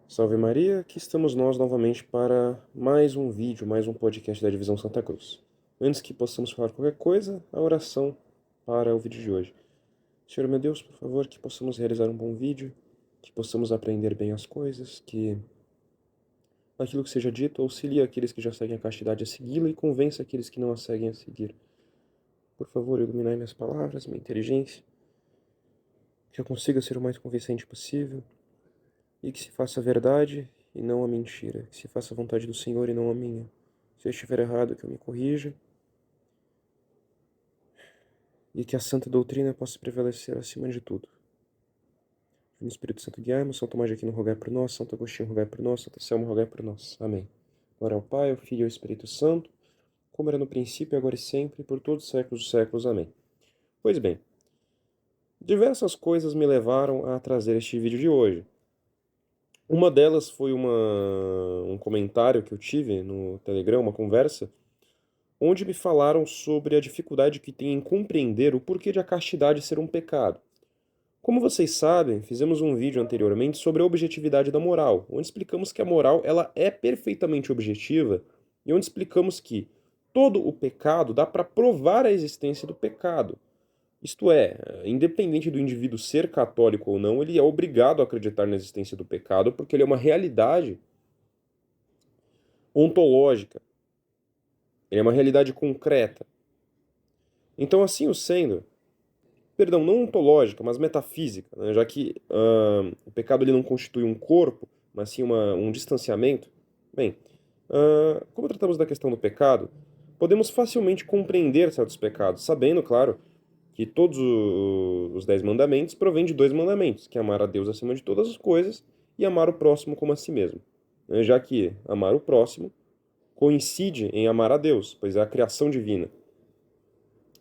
Salve Maria, aqui estamos nós novamente para mais um vídeo, mais um podcast da Divisão Santa Cruz. Antes que possamos falar qualquer coisa, a oração para o vídeo de hoje. Senhor meu Deus, por favor, que possamos realizar um bom vídeo, que possamos aprender bem as coisas, que aquilo que seja dito auxilie aqueles que já seguem a castidade a segui-la e convença aqueles que não a seguem a seguir. Por favor, iluminai minhas palavras, minha inteligência, que eu consiga ser o mais convincente possível, e que se faça a verdade e não a mentira, que se faça a vontade do Senhor e não a minha. Se eu estiver errado, que eu me corrija, e que a santa doutrina possa prevalecer acima de tudo. No Espírito Santo guiai-nos, São Tomás de Aquino rogai por nós, Santo Agostinho rogai por nós, Santo Anselmo rogai por nós. Amém. Glória ao Pai, ao Filho e ao Espírito Santo, como era no princípio, agora e sempre, por todos os séculos dos séculos. Amém. Pois bem, diversas coisas me levaram a trazer este vídeo de hoje. Uma delas foi um comentário que eu tive no Telegram, uma conversa, onde me falaram sobre a dificuldade que tem em compreender o porquê de a castidade ser um pecado. Como vocês sabem, fizemos um vídeo anteriormente sobre a objetividade da moral, onde explicamos que a moral ela é perfeitamente objetiva e onde explicamos que todo o pecado dá para provar a existência do pecado. Isto é, independente do indivíduo ser católico ou não, ele é obrigado a acreditar na existência do pecado porque ele é uma realidade ontológica, ele é uma realidade concreta. Então, assim o sendo, perdão, não ontológica, mas metafísica, né? Já que o pecado ele não constitui um corpo, mas sim um distanciamento. Bem, como tratamos da questão do pecado, podemos facilmente compreender certos pecados, sabendo, claro, que todos os 10 mandamentos provêm de dois mandamentos, que é amar a Deus acima de todas as coisas e amar o próximo como a si mesmo. Né? Já que amar o próximo coincide em amar a Deus, pois é a criação divina.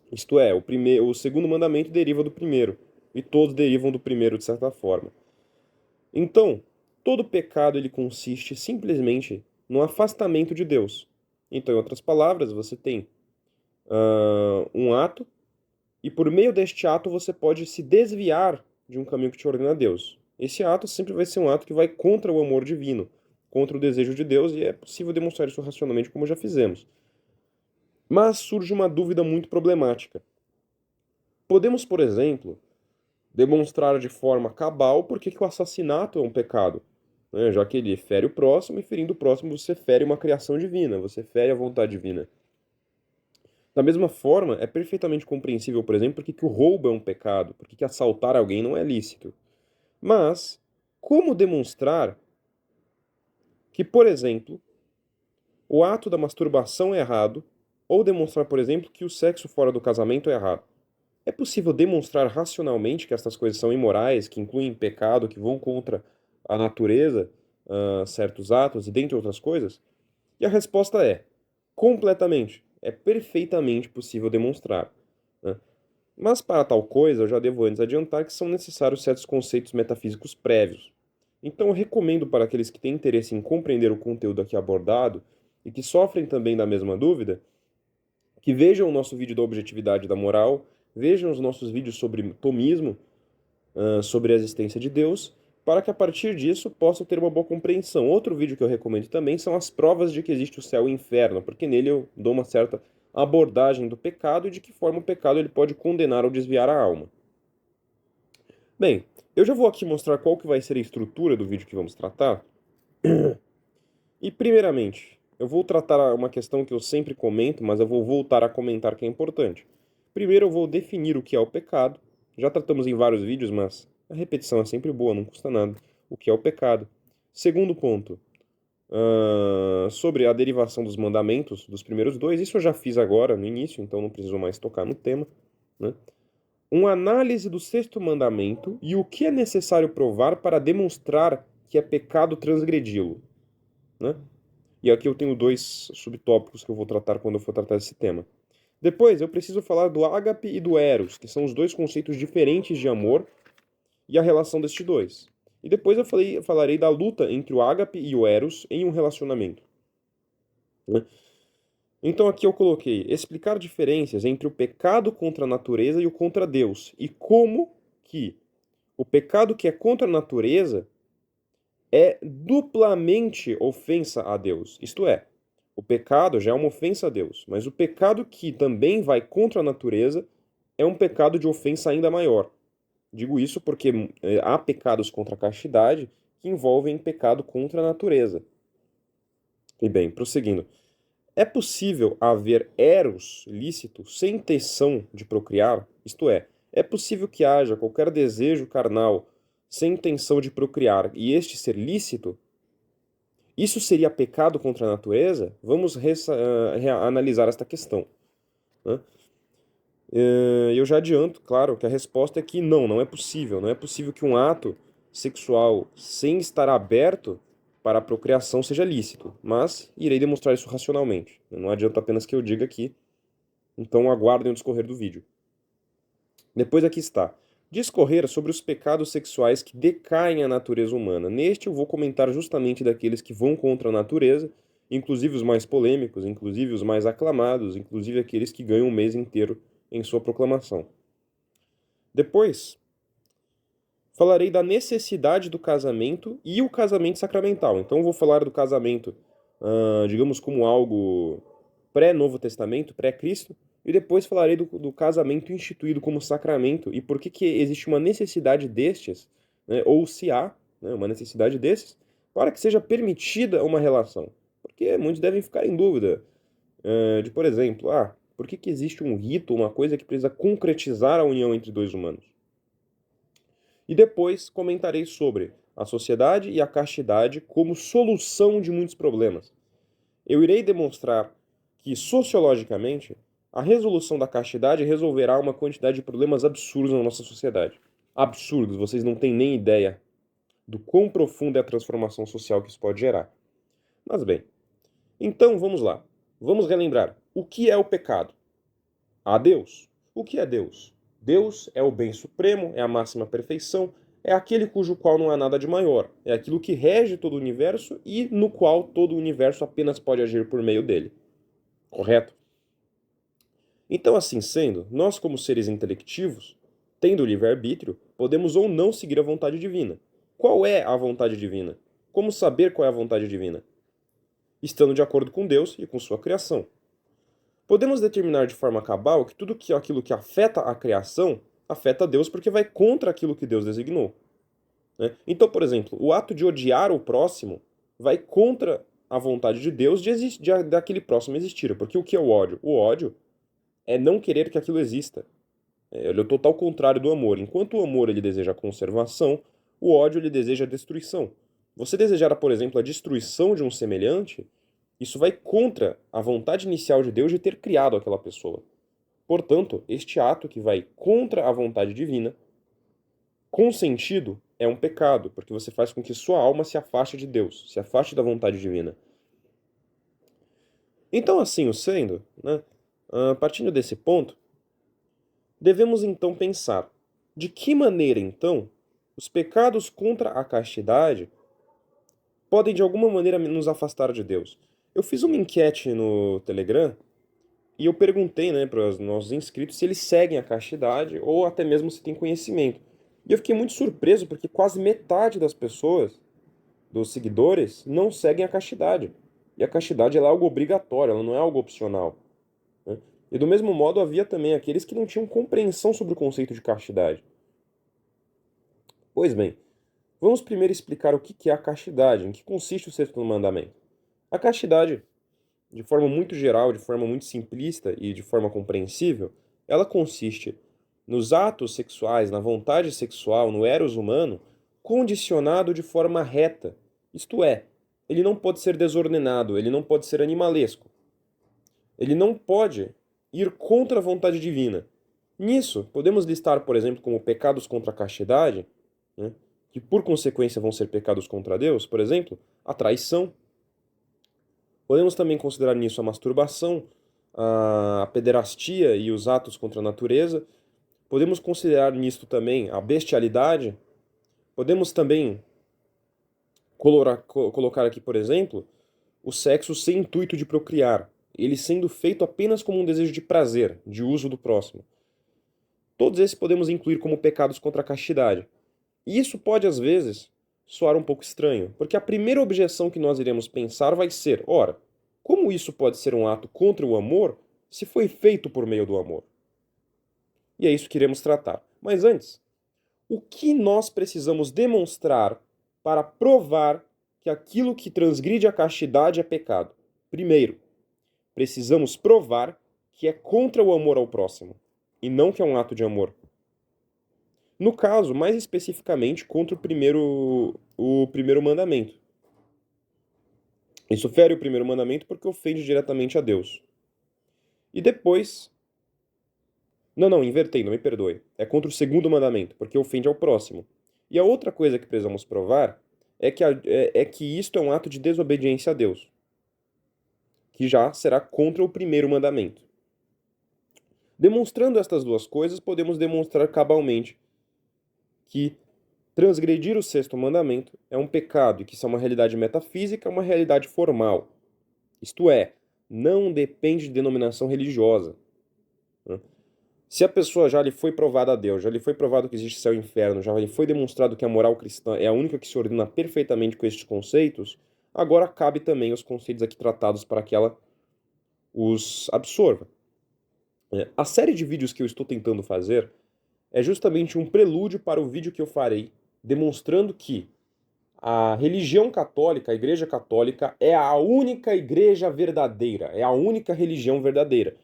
Isto é, o segundo mandamento deriva do primeiro, e todos derivam do primeiro de certa forma. Então, todo pecado ele consiste simplesmente no afastamento de Deus. Então, em outras palavras, você tem um ato, e por meio deste ato você pode se desviar de um caminho que te ordena Deus. Esse ato sempre vai ser um ato que vai contra o amor divino, contra o desejo de Deus, e é possível demonstrar isso racionalmente, como já fizemos. Mas surge uma dúvida muito problemática. Podemos, por exemplo, demonstrar de forma cabal por que o assassinato é um pecado, né? Já que ele fere o próximo, e ferindo o próximo você fere uma criação divina, você fere a vontade divina. Da mesma forma, é perfeitamente compreensível, por exemplo, por que o roubo é um pecado, por que assaltar alguém não é lícito. Mas, como demonstrar que, por exemplo, o ato da masturbação é errado, ou demonstrar, por exemplo, que o sexo fora do casamento é errado? É possível demonstrar racionalmente que estas coisas são imorais, que incluem pecado, que vão contra a natureza, certos atos e dentre outras coisas? E a resposta é: completamente. É perfeitamente possível demonstrar, né? Mas para tal coisa, eu já devo antes adiantar que são necessários certos conceitos metafísicos prévios. Então, eu recomendo para aqueles que têm interesse em compreender o conteúdo aqui abordado e que sofrem também da mesma dúvida, que vejam o nosso vídeo da objetividade da moral, vejam os nossos vídeos sobre tomismo, sobre a existência de Deus, para que a partir disso possam ter uma boa compreensão. Outro vídeo que eu recomendo também são as provas de que existe o céu e o inferno, porque nele eu dou uma certa abordagem do pecado e de que forma o pecado ele pode condenar ou desviar a alma. Bem, eu já vou aqui mostrar qual que vai ser a estrutura do vídeo que vamos tratar. E primeiramente, eu vou tratar uma questão que eu sempre comento, mas eu vou voltar a comentar que é importante. Primeiro eu vou definir o que é o pecado. Já tratamos em vários vídeos, mas a repetição é sempre boa, não custa nada. O que é o pecado. Segundo ponto, sobre a derivação dos mandamentos, dos primeiros dois. Isso eu já fiz agora, no início, então não preciso mais tocar no tema, né? Uma análise do sexto mandamento e o que é necessário provar para demonstrar que é pecado transgredi-lo, né? E aqui eu tenho dois subtópicos que eu vou tratar quando eu for tratar esse tema. Depois, eu preciso falar do ágape e do eros, que são os dois conceitos diferentes de amor e a relação destes dois. E depois falarei da luta entre o ágape e o eros em um relacionamento, né? Então aqui eu coloquei explicar diferenças entre o pecado contra a natureza e o contra Deus, e como que o pecado que é contra a natureza é duplamente ofensa a Deus. Isto é, o pecado já é uma ofensa a Deus, mas o pecado que também vai contra a natureza é um pecado de ofensa ainda maior. Digo isso porque há pecados contra a castidade que envolvem pecado contra a natureza. E bem, prosseguindo. É possível haver eros lícito sem intenção de procriar? Isto é possível que haja qualquer desejo carnal sem intenção de procriar e este ser lícito? Isso seria pecado contra a natureza? Vamos analisar esta questão, né? Eu já adianto, claro, que a resposta é que não é possível. Não é possível que um ato sexual sem estar aberto para a procriação seja lícito, mas irei demonstrar isso racionalmente. Não adianta apenas que eu diga aqui, então aguardem o discorrer do vídeo. Depois aqui está. Discorrer sobre os pecados sexuais que decaem a natureza humana. Neste eu vou comentar justamente daqueles que vão contra a natureza, inclusive os mais polêmicos, inclusive os mais aclamados, inclusive aqueles que ganham um mês inteiro em sua proclamação. Depois, falarei da necessidade do casamento e o casamento sacramental. Então, eu vou falar do casamento, digamos, como algo pré-Novo Testamento, pré-Cristo, e depois falarei do casamento instituído como sacramento e por que existe uma necessidade destes, né, ou se há, né, uma necessidade desses, para que seja permitida uma relação. Porque muitos devem ficar em dúvida de, por exemplo, por que existe um rito, uma coisa que precisa concretizar a união entre dois humanos? E depois comentarei sobre a sociedade e a castidade como solução de muitos problemas. Eu irei demonstrar que, sociologicamente, a resolução da castidade resolverá uma quantidade de problemas absurdos na nossa sociedade. Absurdos, vocês não têm nem ideia do quão profunda é a transformação social que isso pode gerar. Mas bem, então vamos lá. Vamos relembrar. O que é o pecado? A Deus. O que é Deus? Deus é o bem supremo, é a máxima perfeição, é aquele cujo qual não há nada de maior, é aquilo que rege todo o universo e no qual todo o universo apenas pode agir por meio dele. Correto? Então, assim sendo, nós, como seres intelectivos, tendo livre-arbítrio, podemos ou não seguir a vontade divina. Qual é a vontade divina? Como saber qual é a vontade divina? Estando de acordo com Deus e com sua criação. Podemos determinar de forma cabal que tudo aquilo que afeta a criação afeta Deus porque vai contra aquilo que Deus designou, né? Então, por exemplo, o ato de odiar o próximo vai contra a vontade de Deus daquele próximo existir. Porque o que é o ódio? O ódio é não querer que aquilo exista. Ele é o total contrário do amor. Enquanto o amor ele deseja a conservação, o ódio ele deseja a destruição. Você desejar, por exemplo, a destruição de um semelhante, isso vai contra a vontade inicial de Deus de ter criado aquela pessoa. Portanto, este ato que vai contra a vontade divina, consentido, é um pecado, porque você faz com que sua alma se afaste de Deus, se afaste da vontade divina. Então, assim o sendo, né, partindo desse ponto, devemos então pensar de que maneira, então, os pecados contra a castidade podem de alguma maneira nos afastar de Deus. Eu fiz uma enquete no Telegram e eu perguntei, né, para os nossos inscritos se eles seguem a castidade ou até mesmo se têm conhecimento. E eu fiquei muito surpreso porque quase metade das pessoas, dos seguidores, não seguem a castidade. E a castidade ela é algo obrigatório, ela não é algo opcional, né? E do mesmo modo havia também aqueles que não tinham compreensão sobre o conceito de castidade. Pois bem, vamos primeiro explicar o que é a castidade, em que consiste o sexto mandamento. A castidade, de forma muito geral, de forma muito simplista e de forma compreensível, ela consiste nos atos sexuais, na vontade sexual, no eros humano, condicionado de forma reta. Isto é, ele não pode ser desordenado, ele não pode ser animalesco. Ele não pode ir contra a vontade divina. Nisso, podemos listar, por exemplo, como pecados contra a castidade, né, que por consequência vão ser pecados contra Deus, por exemplo, a traição. Podemos também considerar nisso a masturbação, a pederastia e os atos contra a natureza. Podemos considerar nisto também a bestialidade. Podemos também colocar aqui, por exemplo, o sexo sem intuito de procriar, ele sendo feito apenas como um desejo de prazer, de uso do próximo. Todos esses podemos incluir como pecados contra a castidade. E isso pode, às vezes, soar um pouco estranho, porque a primeira objeção que nós iremos pensar vai ser: ora, como isso pode ser um ato contra o amor se foi feito por meio do amor? E é isso que iremos tratar. Mas antes, o que nós precisamos demonstrar para provar que aquilo que transgride a castidade é pecado? Primeiro, precisamos provar que é contra o amor ao próximo, e não que é um ato de amor. No caso, mais especificamente, contra o primeiro mandamento. Isso fere o primeiro mandamento porque ofende diretamente a Deus. E depois. Não, não, invertendo, me perdoe. É contra o segundo mandamento, porque ofende ao próximo. E a outra coisa que precisamos provar é que isto é um ato de desobediência a Deus, que já será contra o primeiro mandamento. Demonstrando estas duas coisas, podemos demonstrar cabalmente que transgredir o sexto mandamento é um pecado e que isso é uma realidade metafísica, uma realidade formal. Isto é, não depende de denominação religiosa. Se a pessoa já lhe foi provada a Deus, já lhe foi provado que existe céu e inferno, já lhe foi demonstrado que a moral cristã é a única que se ordena perfeitamente com estes conceitos, agora cabe também os conceitos aqui tratados para que ela os absorva. A série de vídeos que eu estou tentando fazer é justamente um prelúdio para o vídeo que eu farei, demonstrando que a religião católica, a Igreja Católica, é a única igreja verdadeira, é a única religião verdadeira.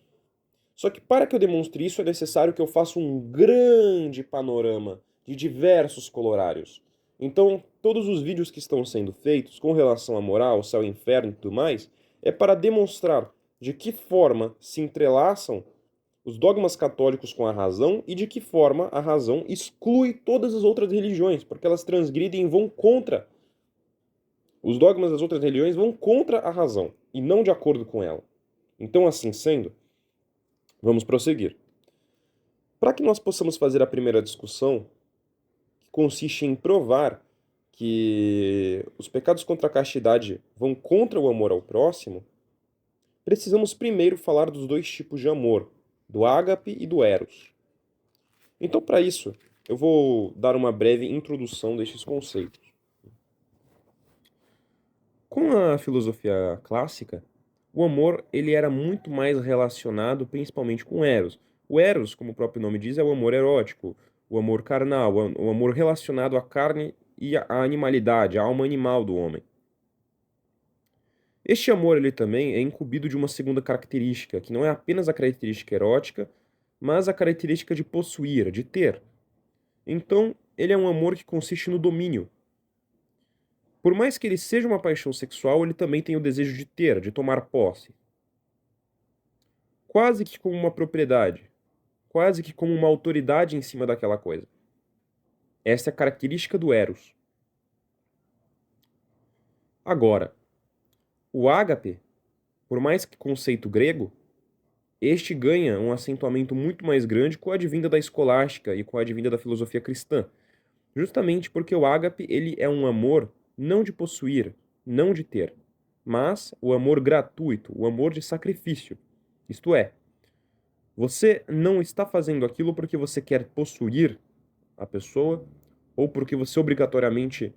Só que para que eu demonstre isso é necessário que eu faça um grande panorama de diversos colorários. Então, todos os vídeos que estão sendo feitos com relação à moral, céu e inferno e tudo mais, é para demonstrar de que forma se entrelaçam os dogmas católicos com a razão e de que forma a razão exclui todas as outras religiões, porque elas transgridem e vão contra. Os dogmas das outras religiões vão contra a razão e não de acordo com ela. Então, assim sendo, vamos prosseguir. Para que nós possamos fazer a primeira discussão, que consiste em provar que os pecados contra a castidade vão contra o amor ao próximo, precisamos primeiro falar dos dois tipos de amor, do ágape e do eros. Então, para isso, eu vou dar uma breve introdução destes conceitos. Com a filosofia clássica, o amor ele era muito mais relacionado principalmente com eros. O eros, como o próprio nome diz, é o amor erótico, o amor carnal, o amor relacionado à carne e à animalidade, à alma animal do homem. Este amor ele também é incumbido de uma segunda característica, que não é apenas a característica erótica, mas a característica de possuir, de ter. Então, ele é um amor que consiste no domínio. Por mais que ele seja uma paixão sexual, ele também tem o desejo de ter, de tomar posse. Quase que como uma propriedade, quase que como uma autoridade em cima daquela coisa. Essa é a característica do eros. Agora, o ágape, por mais que conceito grego, este ganha um acentuamento muito mais grande com a advinda da escolástica e com a advinda da filosofia cristã. Justamente porque o ágape ele é um amor não de possuir, não de ter, mas o amor gratuito, o amor de sacrifício. Isto é, você não está fazendo aquilo porque você quer possuir a pessoa ou porque você obrigatoriamente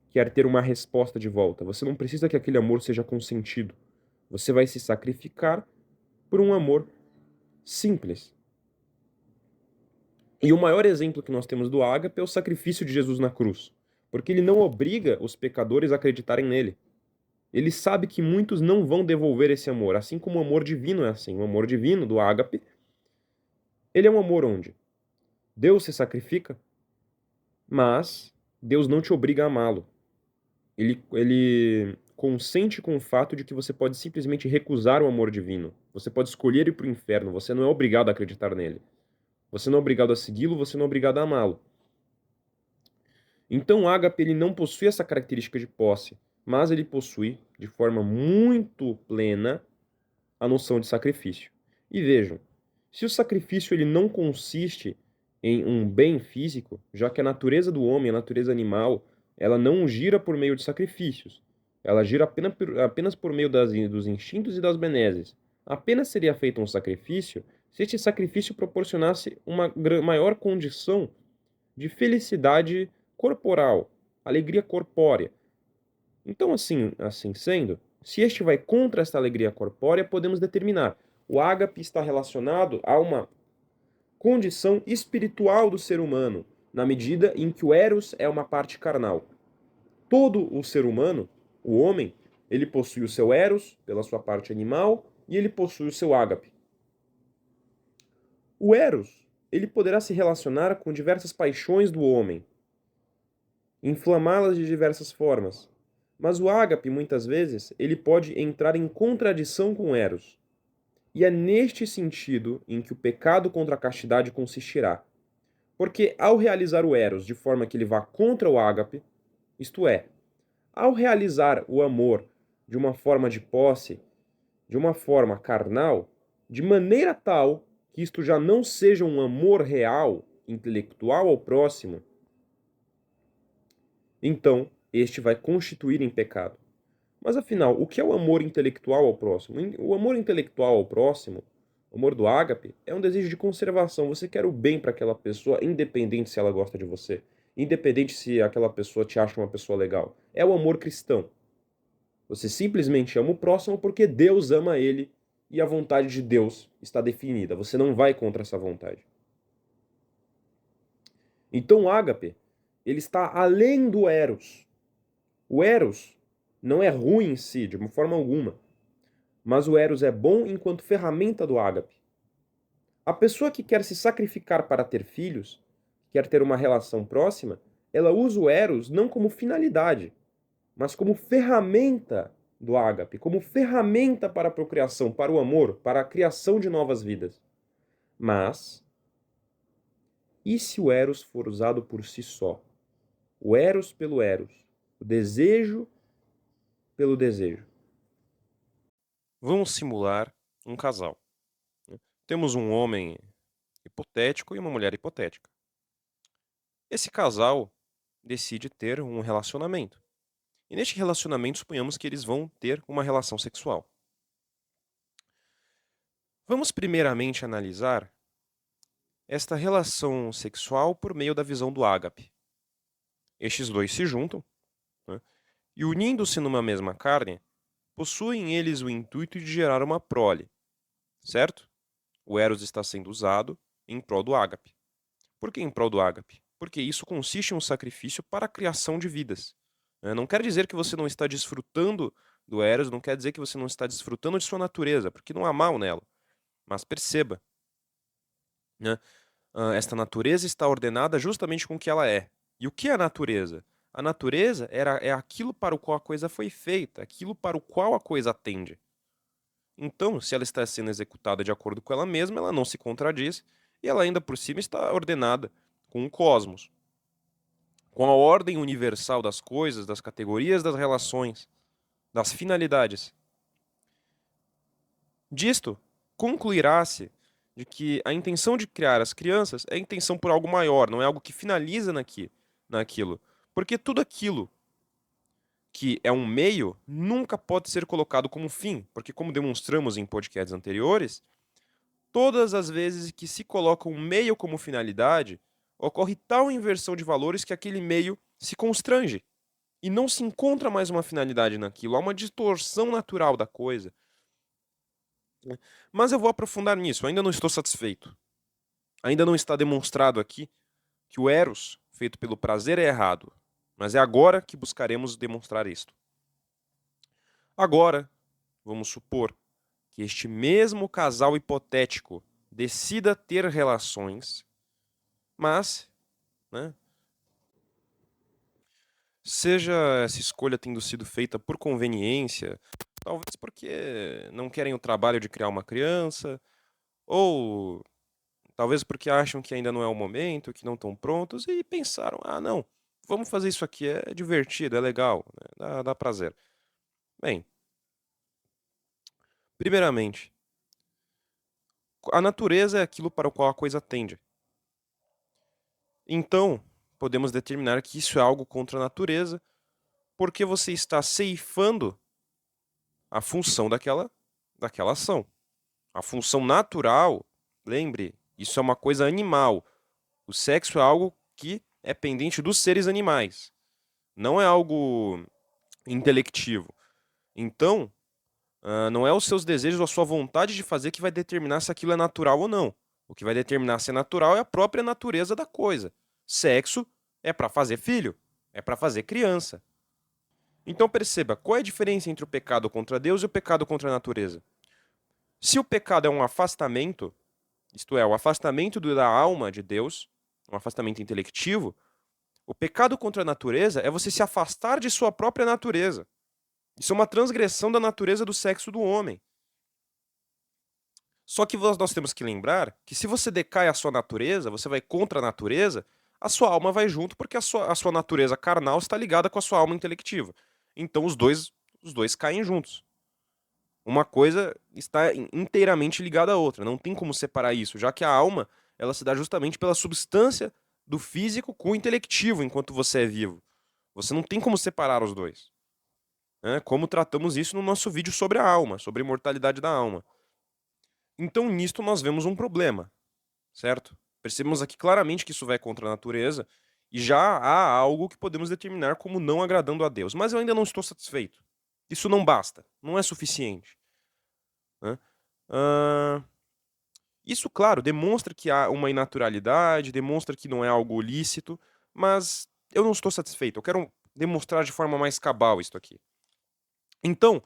quer ter uma resposta de volta. Você não precisa que aquele amor seja consentido. Você vai se sacrificar por um amor simples. E o maior exemplo que nós temos do ágape é o sacrifício de Jesus na cruz, porque ele não obriga os pecadores a acreditarem nele. Ele sabe que muitos não vão devolver esse amor, assim como o amor divino é assim. O amor divino do ágape, ele é um amor onde Deus se sacrifica, mas Deus não te obriga a amá-lo. Ele consente com o fato de que você pode simplesmente recusar o amor divino. Você pode escolher ir para o inferno, você não é obrigado a acreditar nele. Você não é obrigado a segui-lo, você não é obrigado a amá-lo. Então o ágape ele não possui essa característica de posse, mas ele possui, de forma muito plena, a noção de sacrifício. E vejam, se o sacrifício ele não consiste em um bem físico, já que a natureza do homem, a natureza animal, ela não gira por meio de sacrifícios. Ela gira apenas por meio dos instintos e das benesses. Apenas seria feito um sacrifício se este sacrifício proporcionasse uma maior condição de felicidade corporal, alegria corpórea. Então, assim sendo, se este vai contra esta alegria corpórea, podemos determinar: o ágape está relacionado a uma condição espiritual do ser humano, na medida em que o eros é uma parte carnal. Todo o ser humano, o homem, ele possui o seu eros, pela sua parte animal, e ele possui o seu ágape. O eros, ele poderá se relacionar com diversas paixões do homem, inflamá-las de diversas formas. Mas o ágape, muitas vezes, ele pode entrar em contradição com o eros. E é neste sentido em que o pecado contra a castidade consistirá. Porque ao realizar o eros de forma que ele vá contra o ágape, isto é, ao realizar o amor de uma forma de posse, de uma forma carnal, de maneira tal que isto já não seja um amor real, intelectual ao próximo, então este vai constituir em pecado. Mas afinal, o que é o amor intelectual ao próximo? O amor intelectual ao próximo, o amor do ágape, é um desejo de conservação. Você quer o bem para aquela pessoa, independente se ela gosta de você, independente se aquela pessoa te acha uma pessoa legal. É o amor cristão. Você simplesmente ama o próximo porque Deus ama ele e a vontade de Deus está definida. Você não vai contra essa vontade. Então o ágape, ele está além do eros. O eros não é ruim em si, de uma forma alguma. Mas o eros é bom enquanto ferramenta do ágape. A pessoa que quer se sacrificar para ter filhos, quer ter uma relação próxima, ela usa o eros não como finalidade, mas como ferramenta do ágape, como ferramenta para a procriação, para o amor, para a criação de novas vidas. Mas, e se o eros for usado por si só? O eros pelo eros, o desejo pelo desejo. Vamos simular um casal. Temos um homem hipotético e uma mulher hipotética. Esse casal decide ter um relacionamento. E neste relacionamento, suponhamos que eles vão ter uma relação sexual. Vamos primeiramente analisar esta relação sexual por meio da visão do ágape. Estes dois se juntam, né, e unindo-se numa mesma carne, possuem eles o intuito de gerar uma prole, certo? O eros está sendo usado em prol do ágape. Por que em prol do ágape? Porque isso consiste em um sacrifício para a criação de vidas. Não quer dizer que você não está desfrutando do eros, não quer dizer que você não está desfrutando de sua natureza, porque não há mal nela. Mas perceba, né? Esta natureza está ordenada justamente com o que ela é. E o que é a natureza? A natureza é aquilo para o qual a coisa foi feita, aquilo para o qual a coisa atende. Então, se ela está sendo executada de acordo com ela mesma, ela não se contradiz, e ela ainda por cima está ordenada com o cosmos, com a ordem universal das coisas, das categorias das relações, das finalidades. Disto, concluirá-se de que a intenção de criar as crianças é a intenção por algo maior, não é algo que finaliza naquilo. Porque tudo aquilo que é um meio nunca pode ser colocado como fim, porque como demonstramos em podcasts anteriores, todas as vezes que se coloca um meio como finalidade, ocorre tal inversão de valores que aquele meio se constrange e não se encontra mais uma finalidade naquilo, há uma distorção natural da coisa. Mas eu vou aprofundar nisso, ainda não estou satisfeito. Ainda não está demonstrado aqui que o eros, feito pelo prazer, é errado. Mas é agora que buscaremos demonstrar isto. Agora, vamos supor que este mesmo casal hipotético decida ter relações, mas, né, seja essa escolha tendo sido feita por conveniência, talvez porque não querem o trabalho de criar uma criança, ou talvez porque acham que ainda não é o momento, que não estão prontos e pensaram: ah, não, vamos fazer isso aqui, é divertido, é legal, né? Dá prazer. Bem, primeiramente, a natureza é aquilo para o qual a coisa tende. Então, podemos determinar que isso é algo contra a natureza, porque você está ceifando a função daquela ação. A função natural, lembre, isso é uma coisa animal. O sexo é algo que é pendente dos seres animais. não é algo intelectivo. Então, não é os seus desejos ou a sua vontade de fazer que vai determinar se aquilo é natural ou não. O que vai determinar se é natural é a própria natureza da coisa. Sexo é para fazer filho, é para fazer criança. Então perceba, qual é a diferença entre o pecado contra Deus e o pecado contra a natureza? Se o pecado é um afastamento, isto é, o afastamento da alma de Deus, um afastamento intelectivo, o pecado contra a natureza é você se afastar de sua própria natureza. Isso é uma transgressão da natureza do sexo do homem. Só que nós temos que lembrar que se você decai a sua natureza, você vai contra a natureza, a sua alma vai junto porque a sua natureza carnal está ligada com a sua alma intelectiva. Então os dois caem juntos. Uma coisa está inteiramente ligada à outra, não tem como separar isso, já que a alma, ela se dá justamente pela substância do físico com o intelectivo enquanto você é vivo. Você não tem como separar os dois, né? Como tratamos isso no nosso vídeo sobre a alma, sobre a imortalidade da alma. Então, nisto nós vemos um problema, certo? Percebemos aqui claramente que isso vai contra a natureza e já há algo que podemos determinar como não agradando a Deus. Mas eu ainda não estou satisfeito. Isso não basta, não é suficiente, né? Ah, Isso, claro, demonstra que há uma inaturalidade, demonstra que não é algo lícito, mas eu não estou satisfeito. Eu quero demonstrar de forma mais cabal isso aqui. Então,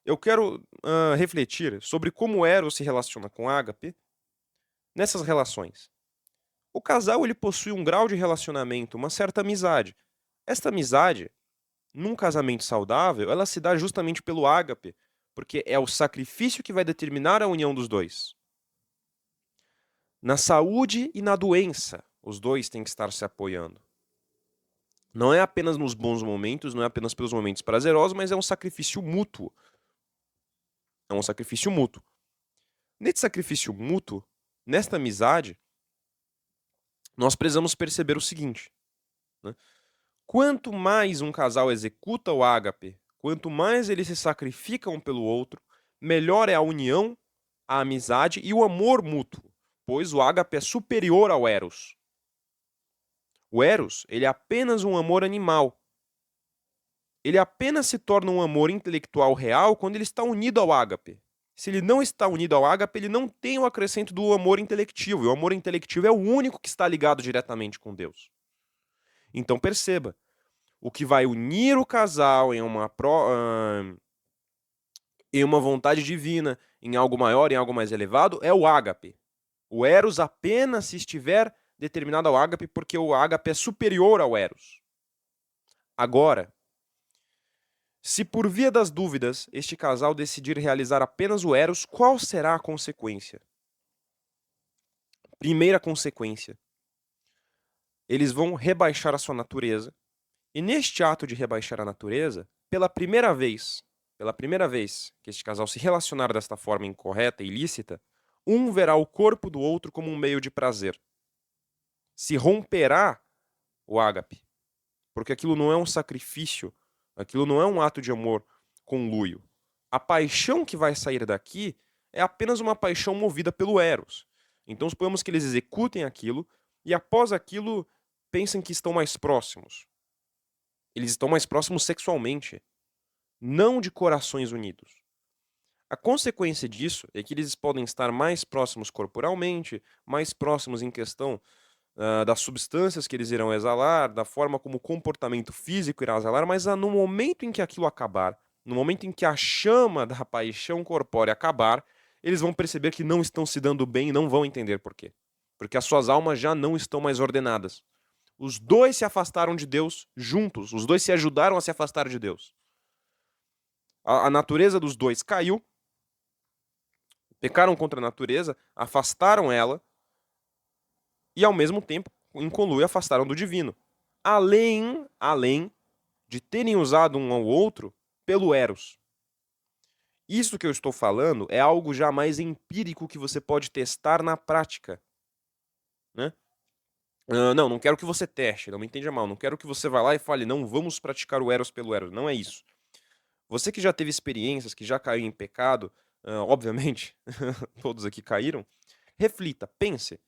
eu quero refletir sobre como Eros se relaciona com Ágape nessas relações. O casal ele possui um grau de relacionamento, uma certa amizade. Esta amizade, num casamento saudável, ela se dá justamente pelo ágape, porque é o sacrifício que vai determinar a união dos dois. Na saúde e na doença, os dois têm que estar se apoiando. Não é apenas nos bons momentos, não é apenas pelos momentos prazerosos, mas é um sacrifício mútuo. É um sacrifício mútuo. Nesse sacrifício mútuo, nesta amizade, nós precisamos perceber o seguinte, né? Quanto mais um casal executa o ágape, quanto mais eles se sacrificam um pelo outro, melhor é a união, a amizade e o amor mútuo, pois o ágape é superior ao eros. O eros, ele é apenas um amor animal. Ele apenas se torna um amor intelectual real quando ele está unido ao ágape. Se ele não está unido ao ágape, ele não tem o acrescento do amor intelectivo. E o amor intelectivo é o único que está ligado diretamente com Deus. Então perceba, o que vai unir o casal em uma vontade divina, em algo maior, em algo mais elevado, é o ágape. O eros apenas se estiver determinado ao ágape, porque o ágape é superior ao eros. Agora, se por via das dúvidas este casal decidir realizar apenas o eros, qual será a consequência? Primeira consequência, eles vão rebaixar a sua natureza, e neste ato de rebaixar a natureza, pela primeira vez que este casal se relacionar desta forma incorreta e ilícita, um verá o corpo do outro como um meio de prazer. Se romperá o ágape, porque aquilo não é um sacrifício, aquilo não é um ato de amor conluio. A paixão que vai sair daqui é apenas uma paixão movida pelo eros. Então suponhamos que eles executem aquilo e após aquilo pensem que estão mais próximos. Eles estão mais próximos sexualmente, não de corações unidos. A consequência disso é que eles podem estar mais próximos corporalmente, mais próximos em questão das substâncias que eles irão exalar, da forma como o comportamento físico irá exalar, mas no momento em que aquilo acabar, no momento em que a chama da paixão corpórea acabar, eles vão perceber que não estão se dando bem e não vão entender por quê. Porque as suas almas já não estão mais ordenadas. Os dois se afastaram de Deus juntos, os dois se ajudaram a se afastar de Deus. A natureza dos dois caiu, pecaram contra a natureza, afastaram ela e ao mesmo tempo, em conluio, afastaram do divino. Além de terem usado um ao outro pelo eros. Isso que eu estou falando é algo já mais empírico que você pode testar na prática, né? Não quero que você teste, não me entenda mal. Não quero que você vá lá e fale, não, vamos praticar o eros pelo eros. Não é isso. Você que já teve experiências, que já caiu em pecado, obviamente, todos aqui caíram, reflita, pense.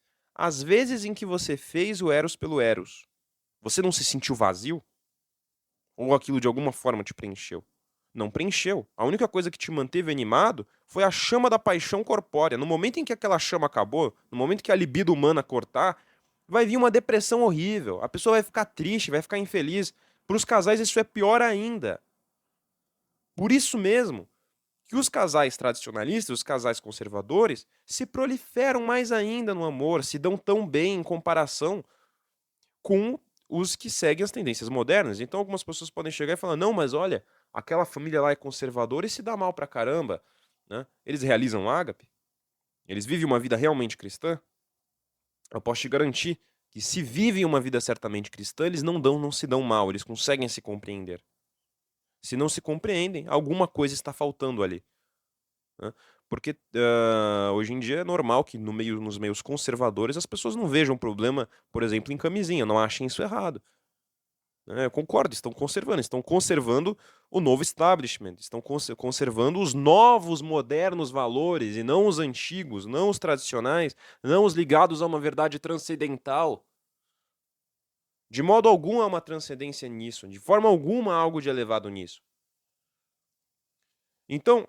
As vezes em que você fez o eros pelo eros, você não se sentiu vazio? Ou aquilo de alguma forma te preencheu? Não preencheu. A única coisa que te manteve animado foi a chama da paixão corpórea. No momento em que aquela chama acabou, no momento que a libido humana cortar, vai vir uma depressão horrível. A pessoa vai ficar triste, vai ficar infeliz. Para os casais isso é pior ainda. Por isso mesmo que os casais tradicionalistas, os casais conservadores, se proliferam mais ainda no amor, se dão tão bem em comparação com os que seguem as tendências modernas. Então algumas pessoas podem chegar e falar: não, mas olha, aquela família lá é conservadora e se dá mal pra caramba, né? Eles realizam ágape? Eles vivem uma vida realmente cristã? Eu posso te garantir que se vivem uma vida certamente cristã, eles não se dão mal, eles conseguem se compreender. Se não se compreendem, alguma coisa está faltando ali, né? Porque hoje em dia é normal que nos meios conservadores as pessoas não vejam problema, por exemplo, em camisinha, não achem isso errado. Eu concordo, estão conservando o novo establishment, estão conservando os novos, modernos valores e não os antigos, não os tradicionais, não os ligados a uma verdade transcendental. De modo algum há uma transcendência nisso, de forma alguma há algo de elevado nisso. Então,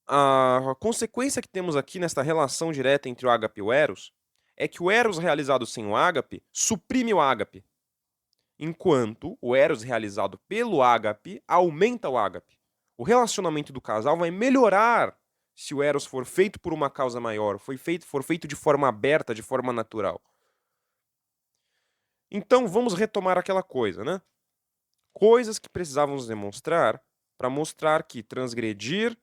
a consequência que temos aqui nesta relação direta entre o ágape e o eros é que o eros realizado sem o ágape suprime o ágape, enquanto o eros realizado pelo ágape aumenta o ágape. O relacionamento do casal vai melhorar se o eros for feito por uma causa maior, for feito de forma aberta, de forma natural. Então vamos retomar aquela coisa, né? Coisas que precisávamos demonstrar para mostrar que transgredir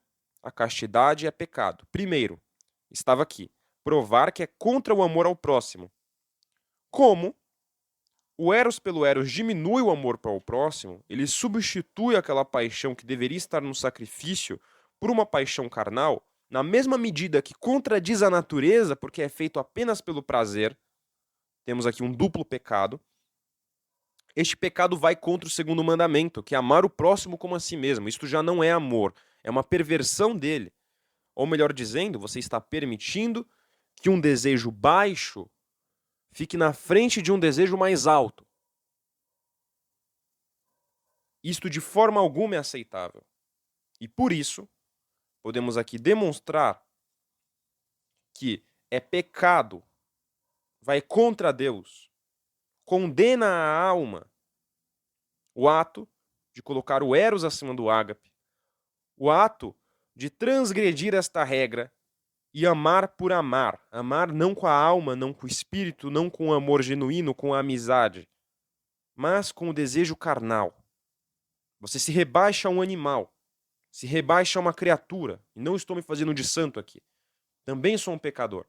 a castidade é pecado. Primeiro, estava aqui, provar que é contra o amor ao próximo. Como o eros pelo eros diminui o amor para o próximo, ele substitui aquela paixão que deveria estar no sacrifício por uma paixão carnal, na mesma medida que contradiz a natureza, porque é feito apenas pelo prazer. Temos aqui um duplo pecado. Este pecado vai contra o segundo mandamento, que é amar o próximo como a si mesmo. Isto já não é amor, é uma perversão dele. Ou melhor dizendo, você está permitindo que um desejo baixo fique na frente de um desejo mais alto. Isto de forma alguma é aceitável. E por isso, podemos aqui demonstrar que é pecado, vai contra Deus, condena a alma o ato de colocar o eros acima do ágape, o ato de transgredir esta regra e amar por amar. Amar não com a alma, não com o espírito, não com o amor genuíno, com a amizade, mas com o desejo carnal. Você se rebaixa a um animal, se rebaixa a uma criatura. E não estou me fazendo de santo aqui. Também sou um pecador.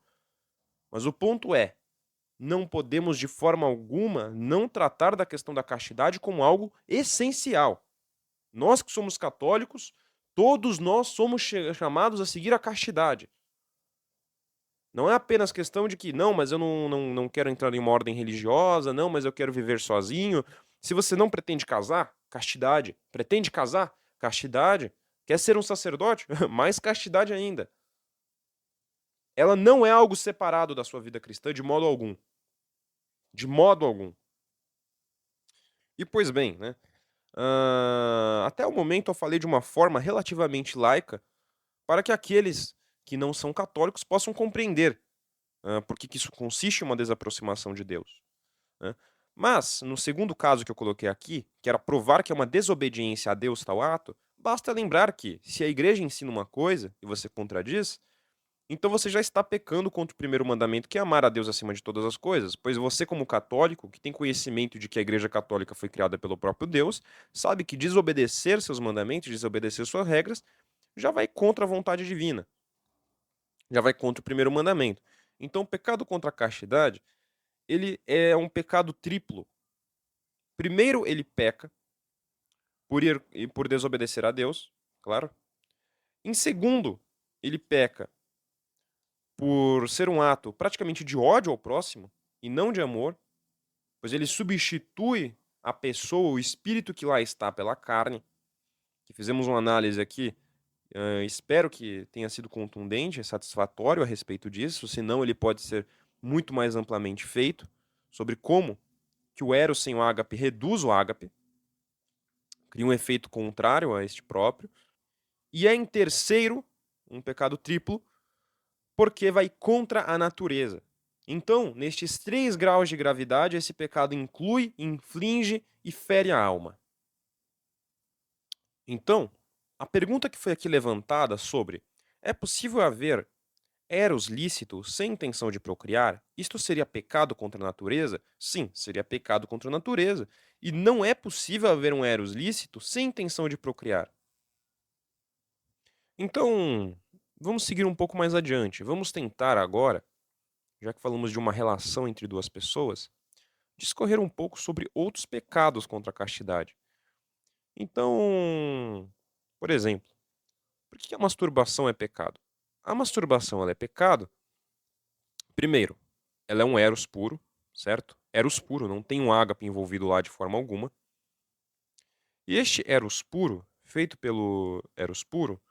Mas o ponto é, não podemos de forma alguma não tratar da questão da castidade como algo essencial. Nós que somos católicos, todos nós somos chamados a seguir a castidade. Não é apenas questão de que, não, mas eu não quero entrar em uma ordem religiosa, não, mas eu quero viver sozinho. Se você não pretende casar, castidade. Pretende casar? Castidade. Quer ser um sacerdote? Mais castidade ainda. Ela não é algo separado da sua vida cristã de modo algum. De modo algum. E pois bem, né? Até o momento eu falei de uma forma relativamente laica para que aqueles que não são católicos possam compreender por que isso consiste em uma desaproximação de Deus, né? Mas, no segundo caso que eu coloquei aqui, que era provar que é uma desobediência a Deus tal ato, basta lembrar que, se a igreja ensina uma coisa e você contradiz, então você já está pecando contra o primeiro mandamento, que é amar a Deus acima de todas as coisas, pois você, como católico, que tem conhecimento de que a igreja católica foi criada pelo próprio Deus, sabe que desobedecer seus mandamentos, desobedecer suas regras, já vai contra a vontade divina, já vai contra o primeiro mandamento. Então, o pecado contra a castidade, ele é um pecado triplo. Primeiro, ele peca por desobedecer a Deus, claro. Em segundo, ele peca por ser um ato praticamente de ódio ao próximo e não de amor, pois ele substitui a pessoa, o espírito que lá está pela carne, que fizemos uma análise aqui, espero que tenha sido contundente e satisfatório a respeito disso, senão ele pode ser muito mais amplamente feito, sobre como que o eros sem o ágape reduz o ágape, cria um efeito contrário a este próprio. E é em terceiro, um pecado triplo, porque vai contra a natureza. Então, nestes 3 graus de gravidade, esse pecado inclui, inflige e fere a alma. Então, a pergunta que foi aqui levantada sobre: é possível haver eros lícito sem intenção de procriar? Isto seria pecado contra a natureza? Sim, seria pecado contra a natureza. E não é possível haver um eros lícito sem intenção de procriar. Então, vamos seguir um pouco mais adiante. Vamos tentar agora, já que falamos de uma relação entre duas pessoas, discorrer um pouco sobre outros pecados contra a castidade. Então, por exemplo, por que a masturbação é pecado? A masturbação ela é pecado. Primeiro, ela é um eros puro, certo? Eros puro, não tem um ágape envolvido lá de forma alguma. E este eros puro, feito pelo eros puro,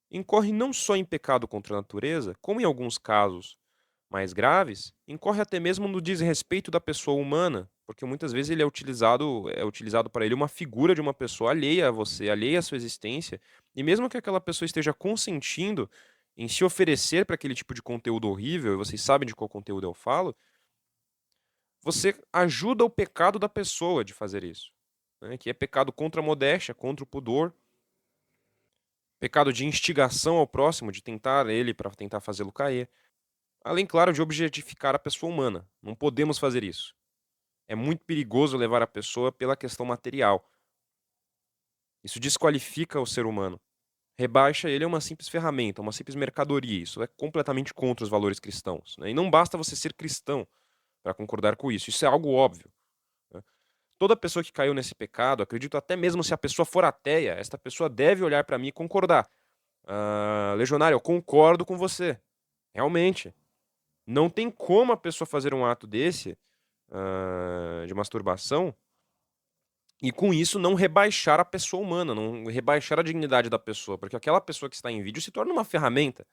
incorre não só em pecado contra a natureza, como em alguns casos mais graves, incorre até mesmo no desrespeito da pessoa humana, porque muitas vezes ele é utilizado para ele uma figura de uma pessoa alheia a você, alheia à sua existência, e mesmo que aquela pessoa esteja consentindo em se oferecer para aquele tipo de conteúdo horrível, e vocês sabem de qual conteúdo eu falo, você ajuda o pecado da pessoa de fazer isso, né? Que é pecado contra a modéstia, contra o pudor, pecado de instigação ao próximo, de tentar ele para tentar fazê-lo cair. Além, claro, de objetificar a pessoa humana. Não podemos fazer isso. É muito perigoso levar a pessoa pela questão material. Isso desqualifica o ser humano. Rebaixa ele a uma simples ferramenta, uma simples mercadoria. Isso é completamente contra os valores cristãos, né? E não basta você ser cristão para concordar com isso. Isso é algo óbvio, né? Toda pessoa que caiu nesse pecado, acredito até mesmo se a pessoa for ateia, esta pessoa deve olhar para mim e concordar. Legionário, eu concordo com você. Realmente. Não tem como a pessoa fazer um ato desse, de masturbação, e com isso não rebaixar a pessoa humana, não rebaixar a dignidade da pessoa, porque aquela pessoa que está em vídeo se torna uma ferramenta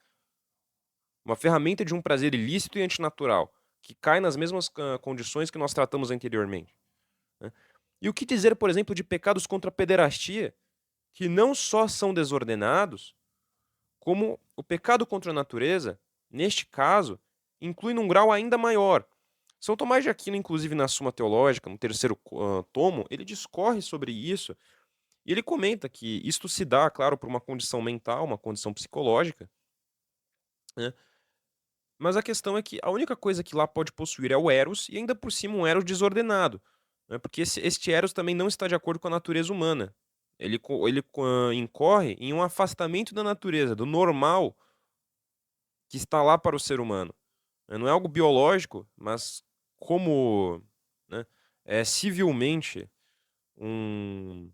de um prazer ilícito e antinatural, que cai nas mesmas condições que nós tratamos anteriormente, né? E o que dizer, por exemplo, de pecados contra a pederastia, que não só são desordenados, como o pecado contra a natureza, neste caso, inclui num grau ainda maior. São Tomás de Aquino, inclusive na Suma Teológica, no terceiro tomo, ele discorre sobre isso e ele comenta que isto se dá, claro, por uma condição mental, uma condição psicológica, né? Mas a questão é que a única coisa que lá pode possuir é o Eros e ainda por cima um Eros desordenado, né? Porque este Eros também não está de acordo com a natureza humana. Ele incorre em um afastamento da natureza, do normal que está lá para o ser humano, né? Não é algo biológico, mas como, né, é civilmente um.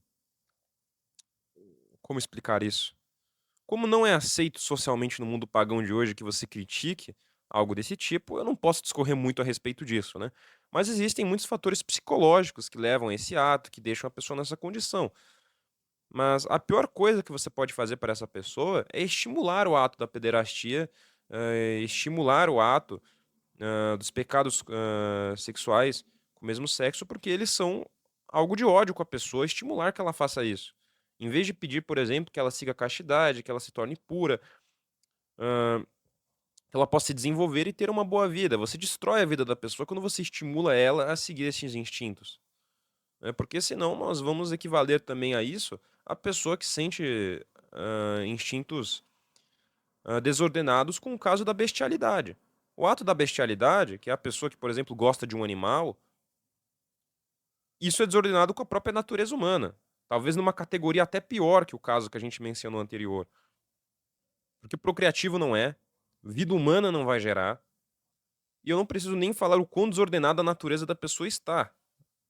Como explicar isso? Como não é aceito socialmente no mundo pagão de hoje que você critique algo desse tipo, eu não posso discorrer muito a respeito disso, né? Mas existem muitos fatores psicológicos que levam a esse ato, que deixam a pessoa nessa condição. Mas a pior coisa que você pode fazer para essa pessoa é estimular o ato da pederastia, estimular o ato dos pecados sexuais com o mesmo sexo, porque eles são algo de ódio com a pessoa, estimular que ela faça isso. Em vez de pedir, por exemplo, que ela siga a castidade, que ela se torne pura, que ela possa se desenvolver e ter uma boa vida. Você destrói a vida da pessoa quando você estimula ela a seguir esses instintos, né? Porque senão nós vamos equivaler também a isso a pessoa que sente instintos desordenados com o caso da bestialidade. O ato da bestialidade, que é a pessoa que, por exemplo, gosta de um animal, isso é desordenado com a própria natureza humana. Talvez numa categoria até pior que o caso que a gente mencionou anterior. Porque procriativo não é, vida humana não vai gerar, e eu não preciso nem falar o quão desordenada a natureza da pessoa está,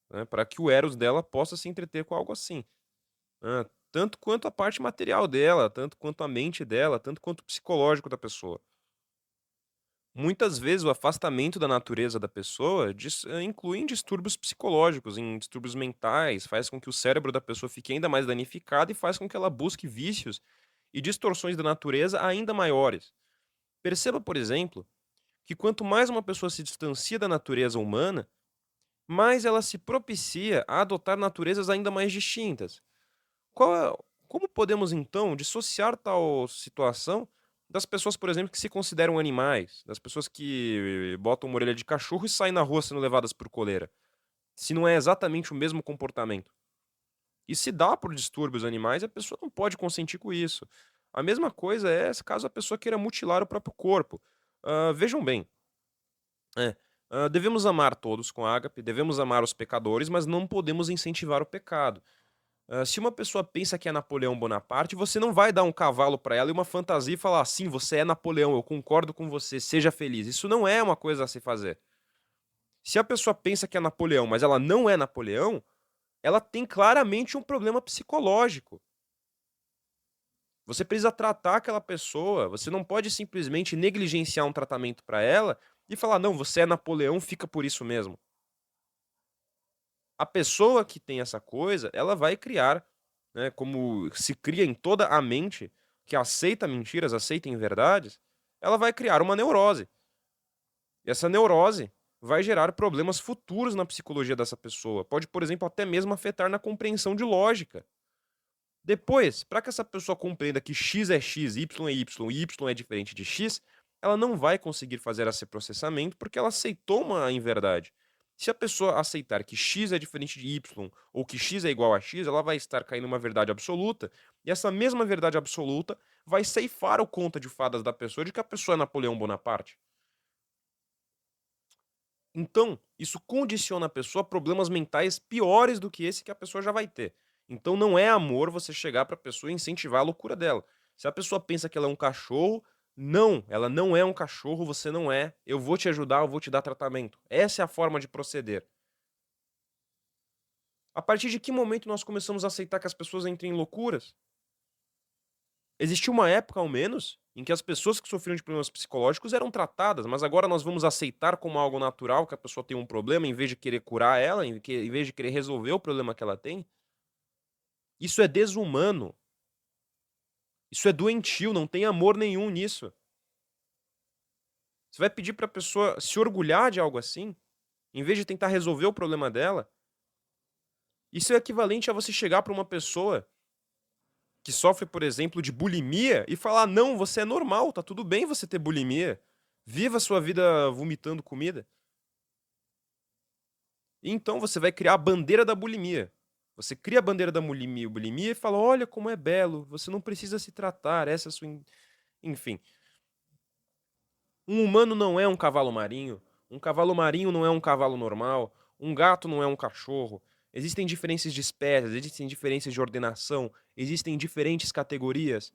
né, para que o eros dela possa se entreter com algo assim, né, tanto quanto a parte material dela, tanto quanto a mente dela, tanto quanto o psicológico da pessoa. Muitas vezes o afastamento da natureza da pessoa inclui em distúrbios psicológicos, em distúrbios mentais, faz com que o cérebro da pessoa fique ainda mais danificado e faz com que ela busque vícios e distorções da natureza ainda maiores. Perceba, por exemplo, que quanto mais uma pessoa se distancia da natureza humana, mais ela se propicia a adotar naturezas ainda mais distintas. Como podemos, então, dissociar tal situação das pessoas, por exemplo, que se consideram animais, das pessoas que botam uma orelha de cachorro e saem na rua sendo levadas por coleira, se não é exatamente o mesmo comportamento? E se dá por distúrbios animais, a pessoa não pode consentir com isso. A mesma coisa é caso a pessoa queira mutilar o próprio corpo. Vejam bem, devemos amar todos com ágape, devemos amar os pecadores, mas não podemos incentivar o pecado. Se uma pessoa pensa que é Napoleão Bonaparte, você não vai dar um cavalo para ela e uma fantasia e falar assim, você é Napoleão, eu concordo com você, seja feliz. Isso não é uma coisa a se fazer. Se a pessoa pensa que é Napoleão, mas ela não é Napoleão, ela tem claramente um problema psicológico. Você precisa tratar aquela pessoa, você não pode simplesmente negligenciar um tratamento para ela e falar: "Não, você é Napoleão, fica por isso mesmo". A pessoa que tem essa coisa, ela vai criar, né, como se cria em toda a mente, que aceita mentiras, aceita inverdades, ela vai criar uma neurose. E essa neurose vai gerar problemas futuros na psicologia dessa pessoa. Pode, por exemplo, até mesmo afetar na compreensão de lógica. Depois, para que essa pessoa compreenda que x é x, y é y e y é diferente de x, ela não vai conseguir fazer esse processamento porque ela aceitou uma inverdade. Se a pessoa aceitar que x é diferente de y ou que x é igual a x, ela vai estar caindo uma verdade absoluta, e essa mesma verdade absoluta vai ceifar o conto de fadas da pessoa de que a pessoa é Napoleão Bonaparte. Então, isso condiciona a pessoa a problemas mentais piores do que esse que a pessoa já vai ter. Então não é amor você chegar para a pessoa e incentivar a loucura dela. Se a pessoa pensa que ela é um cachorro, não, ela não é um cachorro, você não é. Eu vou te ajudar, eu vou te dar tratamento. Essa é a forma de proceder. A partir de que momento nós começamos a aceitar que as pessoas entrem em loucuras? Existiu uma época, ao menos, em que as pessoas que sofriam de problemas psicológicos eram tratadas, mas agora nós vamos aceitar como algo natural que a pessoa tem um problema, em vez de querer curar ela, em vez de querer resolver o problema que ela tem. Isso é desumano. Isso é doentio, não tem amor nenhum nisso. Você vai pedir para a pessoa se orgulhar de algo assim, em vez de tentar resolver o problema dela? Isso é equivalente a você chegar para uma pessoa que sofre, por exemplo, de bulimia e falar: "Não, você é normal, tá tudo bem você ter bulimia. Viva a sua vida vomitando comida". E então você vai criar a bandeira da bulimia. Você cria a bandeira da bulimia e fala: "Olha como é belo, você não precisa se tratar, essa é a sua enfim. Um humano não é um cavalo marinho, um cavalo marinho não é um cavalo normal, um gato não é um cachorro. Existem diferenças de espécies, existem diferenças de ordenação, existem diferentes categorias.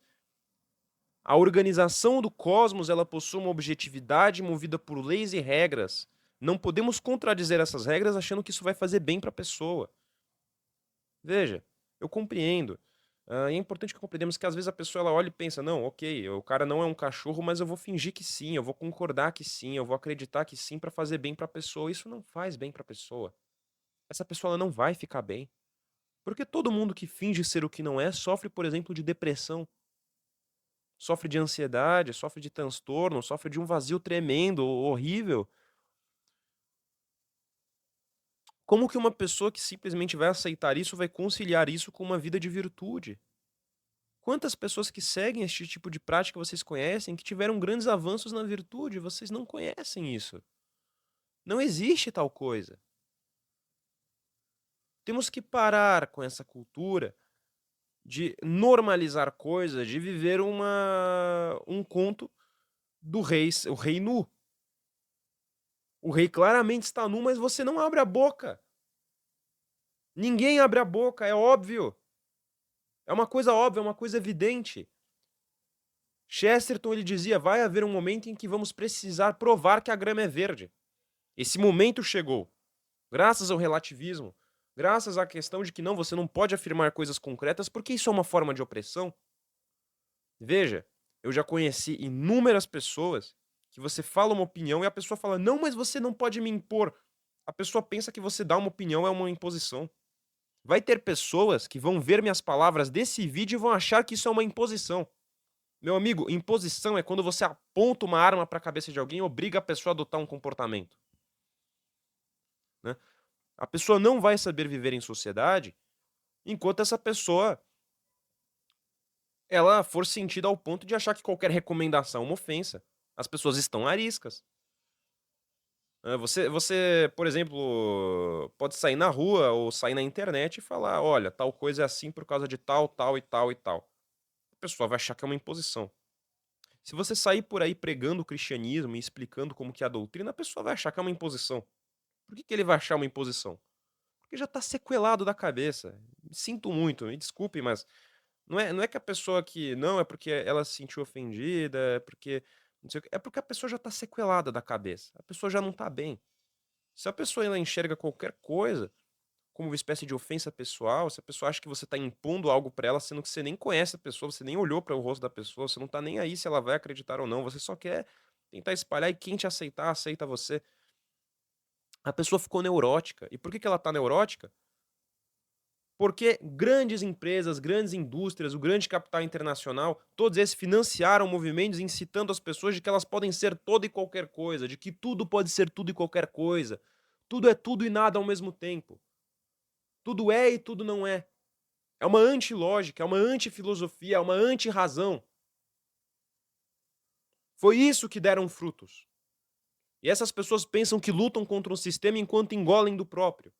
A organização do cosmos, ela possui uma objetividade movida por leis e regras. Não podemos contradizer essas regras achando que isso vai fazer bem para a pessoa. Veja, eu compreendo. É importante que compreendamos que às vezes a pessoa ela olha e pensa: não, ok, o cara não é um cachorro, mas eu vou fingir que sim, eu vou concordar que sim, eu vou acreditar que sim para fazer bem para a pessoa. Isso não faz bem para a pessoa. Essa pessoa ela não vai ficar bem. Porque todo mundo que finge ser o que não é sofre, por exemplo, de depressão, sofre de ansiedade, sofre de transtorno, sofre de um vazio tremendo, horrível. Como que uma pessoa que simplesmente vai aceitar isso vai conciliar isso com uma vida de virtude? Quantas pessoas que seguem este tipo de prática vocês conhecem que tiveram grandes avanços na virtude? Vocês não conhecem isso. Não existe tal coisa. Temos que parar com essa cultura de normalizar coisas, de viver um conto do rei, o rei nu. O rei claramente está nu, mas você não abre a boca. Ninguém abre a boca, é óbvio. É uma coisa óbvia, é uma coisa evidente. Chesterton ele dizia: vai haver um momento em que vamos precisar provar que a grama é verde. Esse momento chegou. Graças ao relativismo, graças à questão de que não, você não pode afirmar coisas concretas porque isso é uma forma de opressão. Veja, eu já conheci inúmeras pessoas que você fala uma opinião e a pessoa fala: não, mas você não pode me impor. A pessoa pensa que você dá uma opinião é uma imposição. Vai ter pessoas que vão ver minhas palavras desse vídeo e vão achar que isso é uma imposição. Meu amigo, imposição é quando você aponta uma arma para a cabeça de alguém e obriga a pessoa a adotar um comportamento. Né? A pessoa não vai saber viver em sociedade enquanto essa pessoa ela for sentida ao ponto de achar que qualquer recomendação é uma ofensa. As pessoas estão ariscas. Você, por exemplo, pode sair na rua ou sair na internet e falar: olha, tal coisa é assim por causa de tal, tal e tal e tal. A pessoa vai achar que é uma imposição. Se você sair por aí pregando o cristianismo e explicando como que é a doutrina, a pessoa vai achar que é uma imposição. Por que ele vai achar uma imposição? Porque já está sequelado da cabeça. Sinto muito, me desculpe, mas não é que a pessoa que não, é porque ela se sentiu ofendida, é porque não sei o quê, é porque a pessoa já está sequelada da cabeça. A pessoa já não está bem. Se a pessoa ela enxerga qualquer coisa como uma espécie de ofensa pessoal, se a pessoa acha que você está impondo algo para ela, sendo que você nem conhece a pessoa, você nem olhou para o rosto da pessoa, você não está nem aí se ela vai acreditar ou não, você só quer tentar espalhar e quem te aceitar, aceita você. A pessoa ficou neurótica. E por que ela está neurótica? Porque grandes empresas, grandes indústrias, o grande capital internacional, todos esses financiaram movimentos incitando as pessoas de que elas podem ser toda e qualquer coisa, de que tudo pode ser tudo e qualquer coisa. Tudo é tudo e nada ao mesmo tempo. Tudo é e tudo não é. É uma antilógica, é uma antifilosofia, é uma anti-razão. Foi isso que deram frutos. E essas pessoas pensam que lutam contra um sistema enquanto engolem do próprio.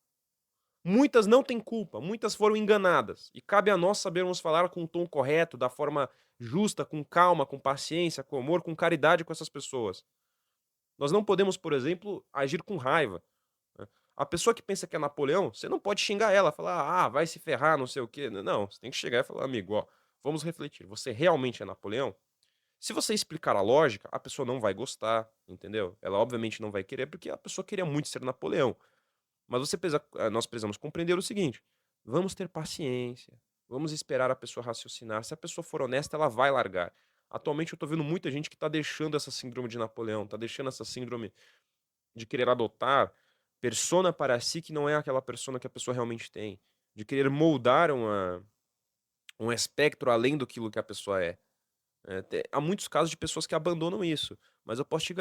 Muitas não têm culpa, muitas foram enganadas. E cabe a nós sabermos falar com o tom correto, da forma justa, com calma, com paciência, com amor, com caridade com essas pessoas. Nós não podemos, por exemplo, agir com raiva. Né? A pessoa que pensa que é Napoleão, você não pode xingar ela, falar, ah, vai se ferrar, não sei o quê. Não, você tem que chegar e falar, amigo, ó, vamos refletir. Você realmente é Napoleão? Se você explicar a lógica, a pessoa não vai gostar, entendeu? Ela obviamente não vai querer, porque a pessoa queria muito ser Napoleão. Mas nós precisamos compreender o seguinte: vamos ter paciência, vamos esperar a pessoa raciocinar. Se a pessoa for honesta, ela vai largar. Atualmente eu tô vendo muita gente que tá deixando essa síndrome de Napoleão, tá deixando essa síndrome de querer adotar persona para si que não é aquela persona que a pessoa realmente tem, de querer moldar um espectro além do que a pessoa é. Há muitos casos de pessoas que abandonam isso, mas eu posso te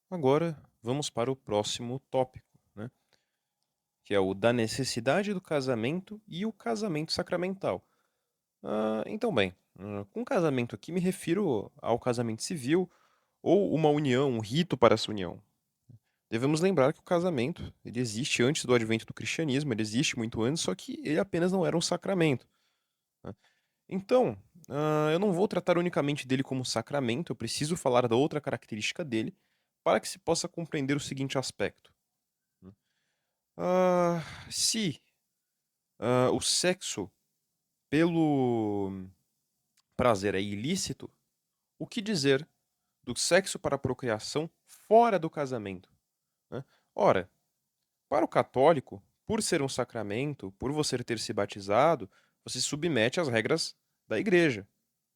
Agora vamos para o próximo tópico, né? Que é o da necessidade do casamento e o casamento sacramental. Então, bem, com casamento aqui me refiro ao casamento civil ou uma união, um rito para essa união. Devemos lembrar que o casamento ele existe antes do advento do cristianismo, ele existe muito antes, só que ele apenas não era um sacramento, né? Então, eu não vou tratar unicamente dele como sacramento, eu preciso falar da outra característica dele para que se possa compreender o seguinte aspecto, né? Se o sexo pelo prazer é ilícito, o que dizer do sexo para a procriação fora do casamento, né? Ora, para o católico, por ser um sacramento, por você ter se batizado, você se submete às regras da igreja,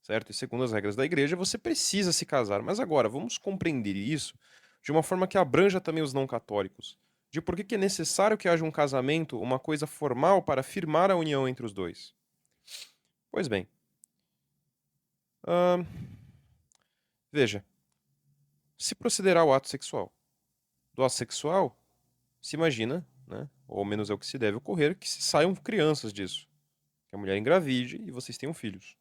certo? E segundo as regras da igreja, você precisa se casar. Mas agora, vamos compreender isso de uma forma que abranja também os não católicos. De por que que é necessário que haja um casamento, uma coisa formal para firmar a união entre os dois. Pois bem, ahn, veja, se proceder ao ato sexual. Do ato sexual, se imagina, né? Ou ao menos é o que se deve ocorrer, que se saiam crianças disso. Que a mulher engravide e vocês tenham filhos.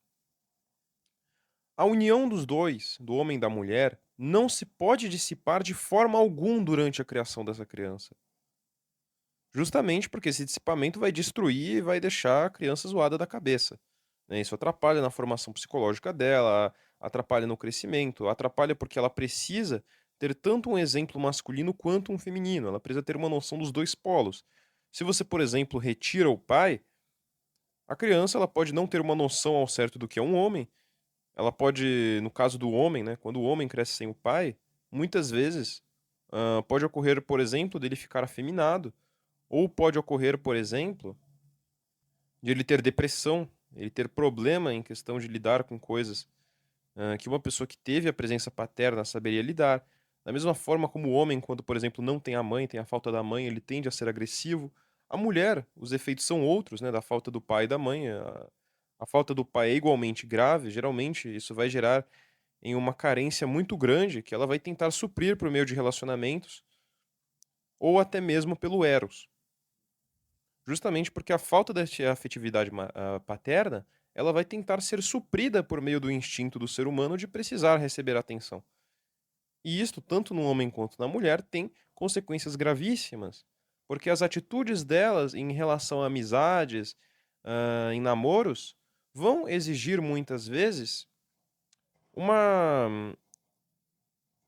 A união dos dois, do homem e da mulher, não se pode dissipar de forma alguma durante a criação dessa criança. Justamente porque esse dissipamento vai destruir e vai deixar a criança zoada da cabeça, né? Isso atrapalha na formação psicológica dela, atrapalha no crescimento, atrapalha porque ela precisa ter tanto um exemplo masculino quanto um feminino. Ela precisa ter uma noção dos dois polos. Se você, por exemplo, retira o pai, a criança ela pode não ter uma noção ao certo do que é um homem. Ela pode, no caso do homem, né, quando o homem cresce sem o pai, muitas vezes pode ocorrer, por exemplo, dele ficar afeminado, ou pode ocorrer, por exemplo, de ele ter depressão, ele ter problema em questão de lidar com coisas que uma pessoa que teve a presença paterna saberia lidar. Da mesma forma como o homem, quando, por exemplo, não tem a mãe, tem a falta da mãe, ele tende a ser agressivo. A mulher, os efeitos são outros, né, da falta do pai e da mãe. A falta do pai é igualmente grave, geralmente isso vai gerar em uma carência muito grande que ela vai tentar suprir por meio de relacionamentos ou até mesmo pelo eros. Justamente porque a falta da afetividade paterna, ela vai tentar ser suprida por meio do instinto do ser humano de precisar receber atenção. E isto, tanto no homem quanto na mulher, tem consequências gravíssimas, porque as atitudes delas em relação a amizades, em namoros, vão exigir muitas vezes uma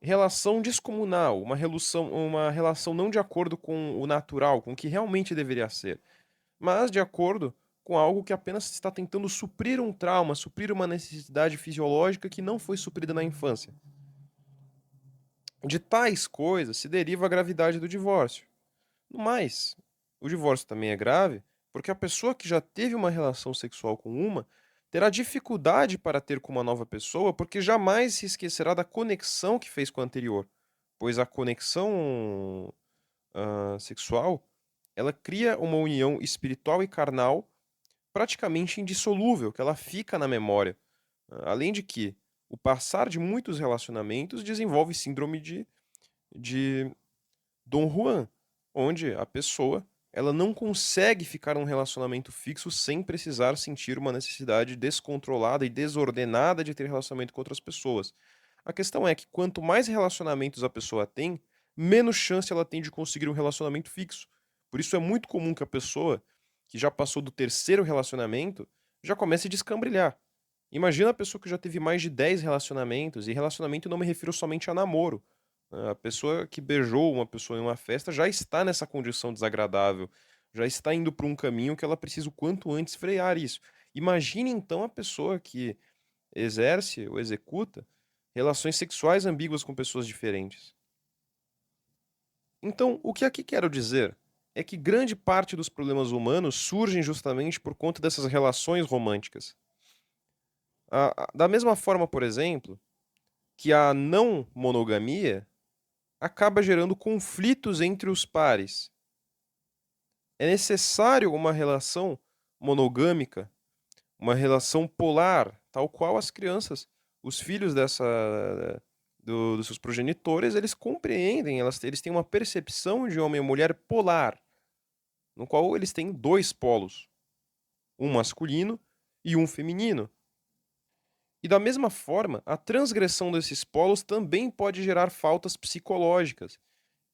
relação descomunal, uma relação não de acordo com o natural, com o que realmente deveria ser, mas de acordo com algo que apenas está tentando suprir um trauma, suprir uma necessidade fisiológica que não foi suprida na infância. De tais coisas se deriva a gravidade do divórcio. No mais, o divórcio também é grave porque a pessoa que já teve uma relação sexual com uma terá dificuldade para ter com uma nova pessoa porque jamais se esquecerá da conexão que fez com a anterior, pois a conexão sexual ela cria uma união espiritual e carnal praticamente indissolúvel, que ela fica na memória. Além de que o passar de muitos relacionamentos desenvolve síndrome de Dom Juan, onde a pessoa ela não consegue ficar num relacionamento fixo sem precisar sentir uma necessidade descontrolada e desordenada de ter relacionamento com outras pessoas. A questão é que quanto mais relacionamentos a pessoa tem, menos chance ela tem de conseguir um relacionamento fixo. Por isso é muito comum que a pessoa que já passou do terceiro relacionamento já comece a descambrilhar. Imagina a pessoa que já teve mais de 10 relacionamentos, e relacionamento não me refiro somente a namoro. A pessoa que beijou uma pessoa em uma festa já está nessa condição desagradável, já está indo para um caminho que ela precisa o quanto antes frear isso. Imagine então a pessoa que exerce ou executa relações sexuais ambíguas com pessoas diferentes. Então, o que aqui quero dizer é que grande parte dos problemas humanos surgem justamente por conta dessas relações românticas. Da mesma forma, por exemplo, que a não monogamia acaba gerando conflitos entre os pares. É necessário uma relação monogâmica, uma relação polar, tal qual as crianças, os filhos dos seus progenitores, eles compreendem, eles têm uma percepção de homem e mulher polar, no qual eles têm dois polos, um masculino e um feminino. E da mesma forma, a transgressão desses polos também pode gerar faltas psicológicas.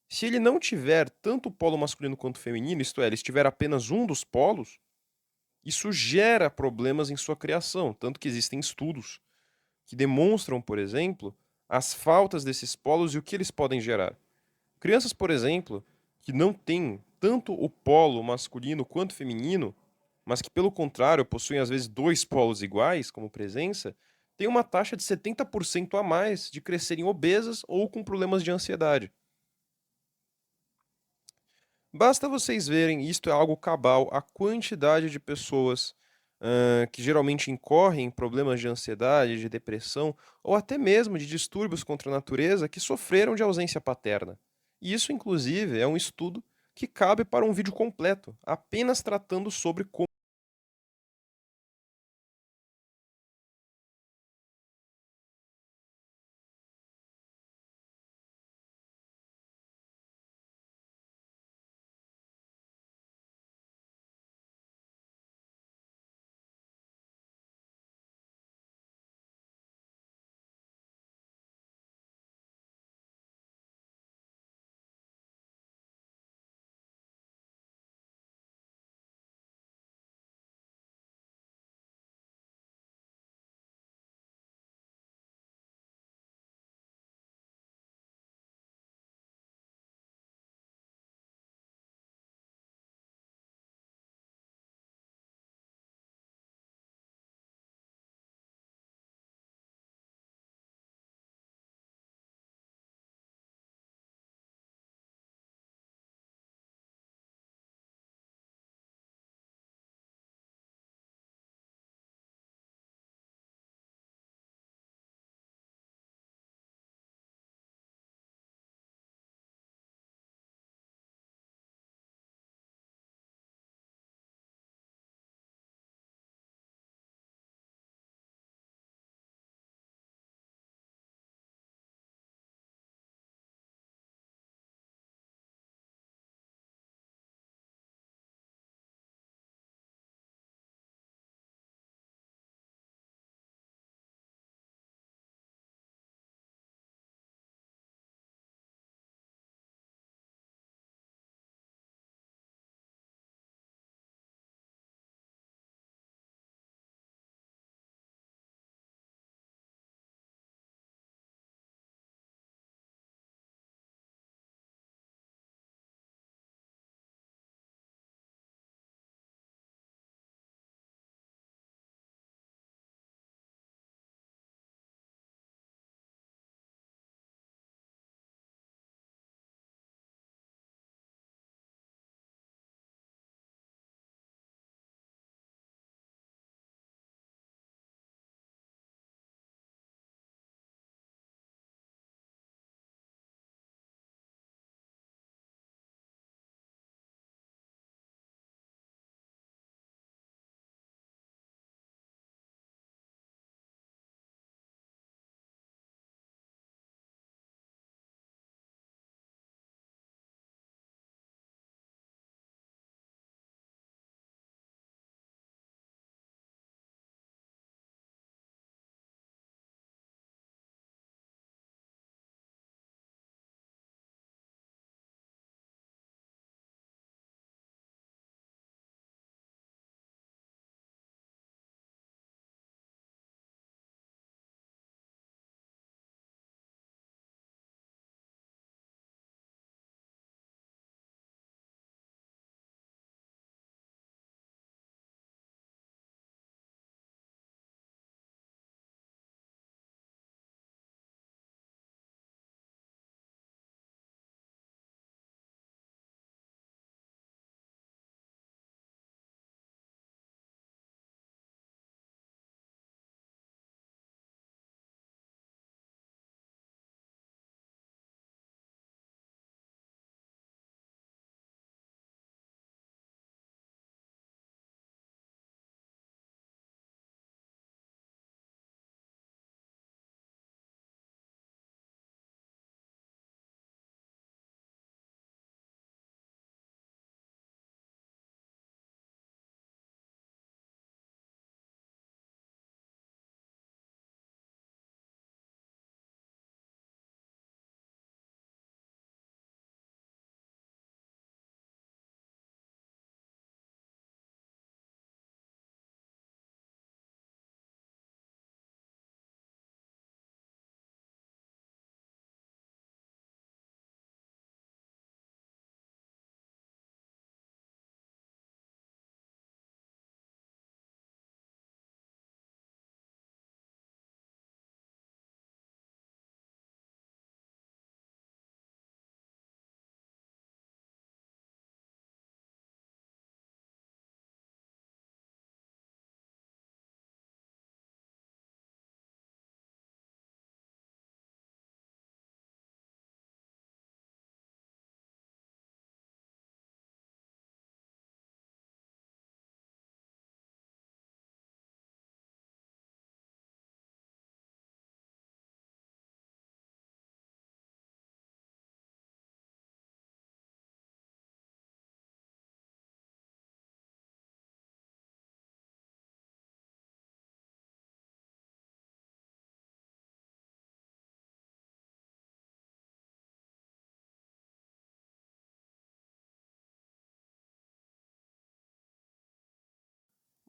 Se ele não tiver tanto o polo masculino quanto o feminino, isto é, ele estiver apenas um dos polos, isso gera problemas em sua criação, tanto que existem estudos que demonstram, por exemplo, as faltas desses polos e o que eles podem gerar. Crianças, por exemplo, que não têm tanto o polo masculino quanto feminino, mas que, pelo contrário, possuem às vezes dois polos iguais como presença, têm uma taxa de 70% a mais de crescerem obesas ou com problemas de ansiedade. Basta vocês verem, isto é algo cabal, a quantidade de pessoas que geralmente incorrem em problemas de ansiedade, de depressão, ou até mesmo de distúrbios contra a natureza que sofreram de ausência paterna. E isso, inclusive, é um estudo que cabe para um vídeo completo, apenas tratando sobre como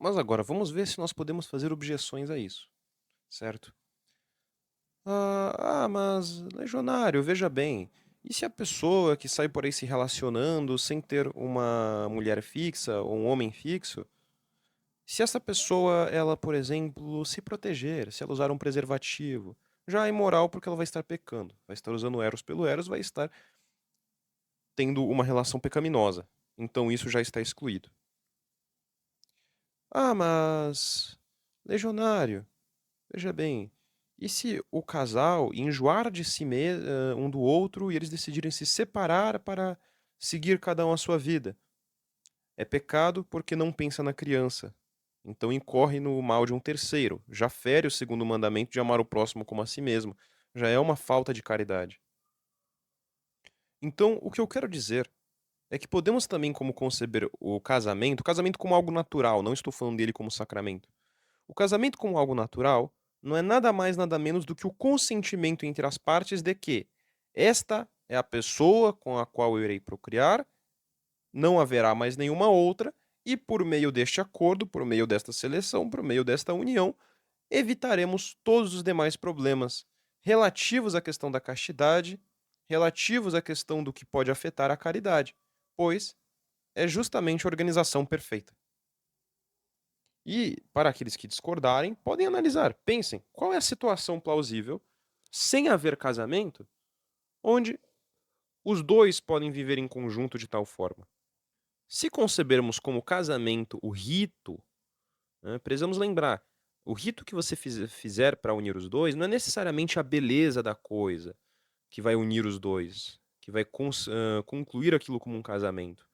Mas agora, vamos ver se nós podemos fazer objeções a isso, certo? Mas, legionário, veja bem. E se a pessoa que sai por aí se relacionando sem ter uma mulher fixa ou um homem fixo, se essa pessoa, ela, por exemplo, se proteger, se ela usar um preservativo, já é imoral porque ela vai estar pecando, vai estar usando Eros pelo Eros, vai estar tendo uma relação pecaminosa. Então isso já está excluído. Mas, legionário, veja bem, e se o casal enjoar de si um do outro e eles decidirem se separar para seguir cada um a sua vida? É pecado porque não pensa na criança. Então incorre no mal de um terceiro. Já fere o segundo mandamento de amar o próximo como a si mesmo. Já é uma falta de caridade. Então, o que eu quero dizer é que podemos também como conceber o casamento como algo natural, não estou falando dele como sacramento. O casamento como algo natural não é nada mais nada menos do que o consentimento entre as partes de que esta é a pessoa com a qual eu irei procriar, não haverá mais nenhuma outra, e por meio deste acordo, por meio desta seleção, por meio desta união, evitaremos todos os demais problemas relativos à questão da castidade, relativos à questão do que pode afetar a caridade, pois é justamente a organização perfeita. E, para aqueles que discordarem, podem analisar, pensem, qual é a situação plausível, sem haver casamento, onde os dois podem viver em conjunto de tal forma. Se concebermos como casamento o rito, né, precisamos lembrar, o rito que você fizer para unir os dois não é necessariamente a beleza da coisa que vai unir os dois, que vai concluir aquilo como um casamento.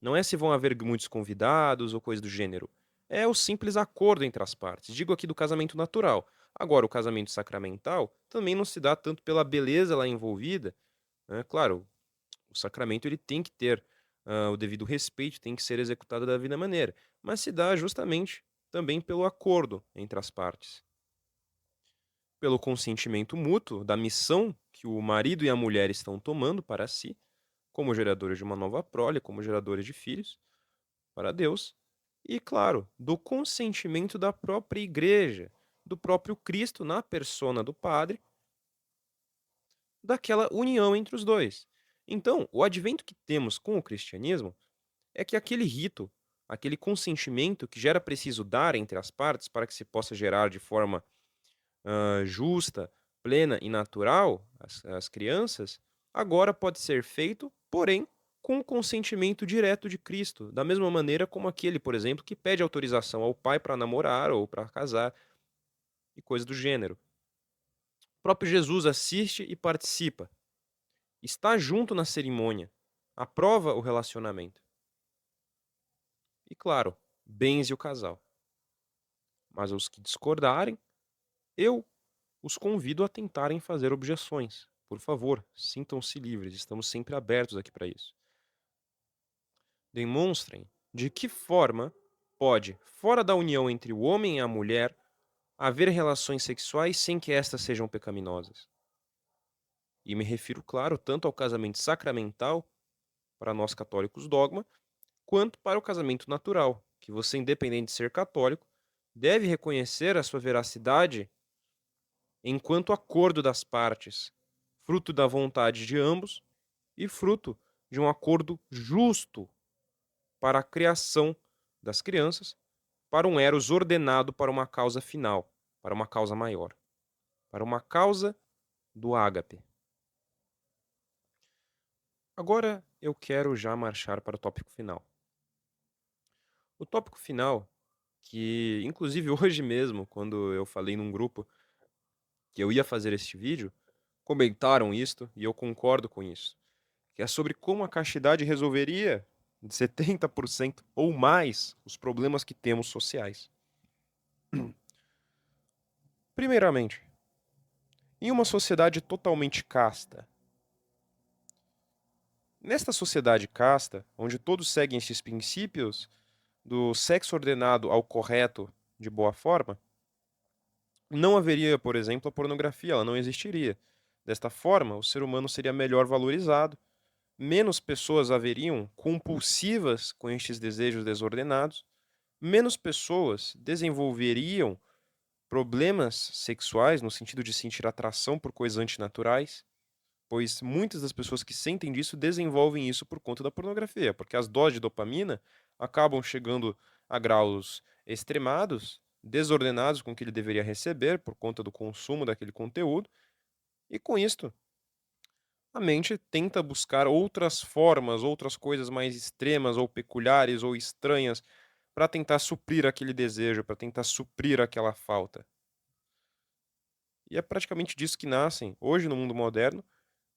Não é se vão haver muitos convidados ou coisa do gênero. É o simples acordo entre as partes. Digo aqui do casamento natural. Agora, o casamento sacramental também não se dá tanto pela beleza lá envolvida, né? Claro, o sacramento ele tem que ter o devido respeito, tem que ser executado da devida maneira, mas se dá justamente também pelo acordo entre as partes, pelo consentimento mútuo da missão que o marido e a mulher estão tomando para si, como geradores de uma nova prole, como geradores de filhos, para Deus, e, claro, do consentimento da própria igreja, do próprio Cristo na persona do Padre, daquela união entre os dois. Então, o advento que temos com o cristianismo é que aquele rito, aquele consentimento que já era preciso dar entre as partes para que se possa gerar de forma justa, plena e natural as crianças, agora pode ser feito, porém, com o consentimento direto de Cristo, da mesma maneira como aquele, por exemplo, que pede autorização ao pai para namorar ou para casar e coisas do gênero. O próprio Jesus assiste e participa, está junto na cerimônia, aprova o relacionamento. E claro, benze o casal. Mas os que discordarem, eu os convido a tentarem fazer objeções. Por favor, sintam-se livres, estamos sempre abertos aqui para isso. Demonstrem de que forma pode, fora da união entre o homem e a mulher, haver relações sexuais sem que estas sejam pecaminosas. E me refiro, claro, tanto ao casamento sacramental, para nós católicos dogma, quanto para o casamento natural, que você, independente de ser católico, deve reconhecer a sua veracidade enquanto acordo das partes, fruto da vontade de ambos e fruto de um acordo justo para a criação das crianças, para um eros ordenado para uma causa final, para uma causa maior, para uma causa do ágape. Agora eu quero já marchar para o tópico final. O tópico final, que inclusive hoje mesmo, quando eu falei num grupo que eu ia fazer este vídeo, comentaram isto e eu concordo com isso, que é sobre como a castidade resolveria de 70% ou mais os problemas que temos sociais. Primeiramente, em uma sociedade totalmente casta, nesta sociedade casta, onde todos seguem estes princípios do sexo ordenado ao correto de boa forma, não haveria, por exemplo, a pornografia, ela não existiria. Desta forma, o ser humano seria melhor valorizado, menos pessoas haveriam compulsivas com estes desejos desordenados, menos pessoas desenvolveriam problemas sexuais, no sentido de sentir atração por coisas antinaturais, pois muitas das pessoas que sentem disso desenvolvem isso por conta da pornografia, porque as doses de dopamina acabam chegando a graus extremados, desordenados com o que ele deveria receber por conta do consumo daquele conteúdo, e com isto a mente tenta buscar outras formas, outras coisas mais extremas ou peculiares ou estranhas para tentar suprir aquele desejo, para tentar suprir aquela falta. E é praticamente disso que nascem, hoje no mundo moderno,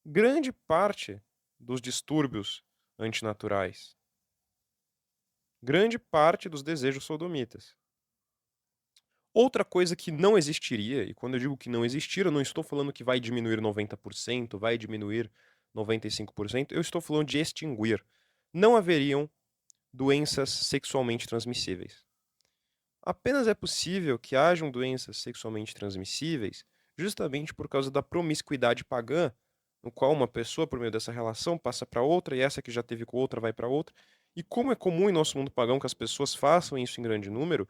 grande parte dos distúrbios antinaturais, grande parte dos desejos sodomitas. Outra coisa que não existiria, e quando eu digo que não existir, eu não estou falando que vai diminuir 90%, vai diminuir 95%, eu estou falando de extinguir. Não haveriam doenças sexualmente transmissíveis. Apenas é possível que hajam doenças sexualmente transmissíveis justamente por causa da promiscuidade pagã, no qual uma pessoa, por meio dessa relação, passa para outra, e essa que já teve com outra vai para outra. E como é comum em nosso mundo pagão que as pessoas façam isso em grande número,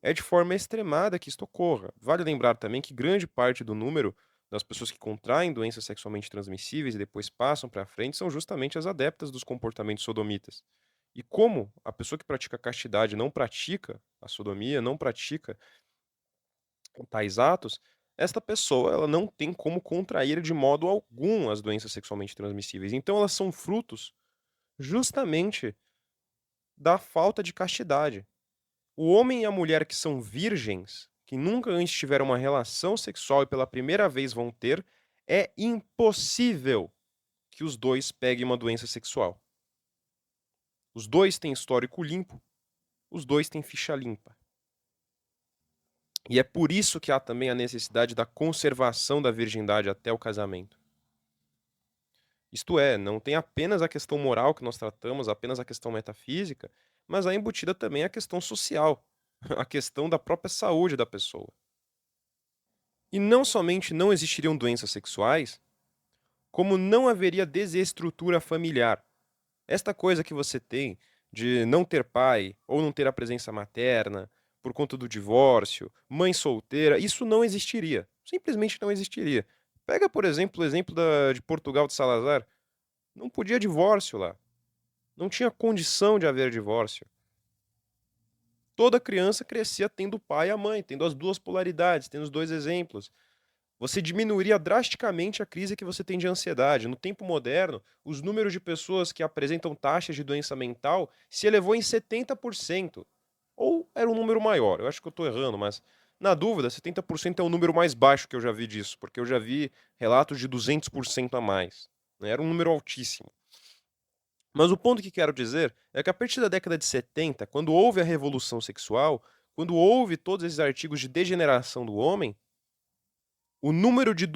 é de forma extremada que isto ocorra. Vale lembrar também que grande parte do número das pessoas que contraem doenças sexualmente transmissíveis e depois passam para frente são justamente as adeptas dos comportamentos sodomitas. E como a pessoa que pratica a castidade não pratica a sodomia, não pratica tais atos, esta pessoa ela não tem como contrair de modo algum as doenças sexualmente transmissíveis. Então elas são frutos justamente da falta de castidade. O homem e a mulher que são virgens, que nunca antes tiveram uma relação sexual e pela primeira vez vão ter, é impossível que os dois peguem uma doença sexual. Os dois têm histórico limpo, os dois têm ficha limpa. E é por isso que há também a necessidade da conservação da virgindade até o casamento. Isto é, não tem apenas a questão moral que nós tratamos, apenas a questão metafísica, mas há embutida também a questão social, a questão da própria saúde da pessoa. E não somente não existiriam doenças sexuais, como não haveria desestrutura familiar. Esta coisa que você tem de não ter pai ou não ter a presença materna por conta do divórcio, mãe solteira, isso não existiria. Simplesmente não existiria. Pega, por exemplo, o exemplo de Portugal de Salazar. Não podia divórcio lá. Não tinha condição de haver divórcio. Toda criança crescia tendo o pai e a mãe, tendo as duas polaridades, tendo os dois exemplos. Você diminuiria drasticamente a crise que você tem de ansiedade. No tempo moderno, os números de pessoas que apresentam taxas de doença mental se elevou em 70%. Ou era um número maior, eu acho que eu estou errando, mas na dúvida, 70% é o número mais baixo que eu já vi disso, porque eu já vi relatos de 200% a mais, né? Era um número altíssimo. Mas o ponto que quero dizer é que a partir da década de 70, quando houve a revolução sexual, quando houve todos esses artigos de degeneração do homem, o número de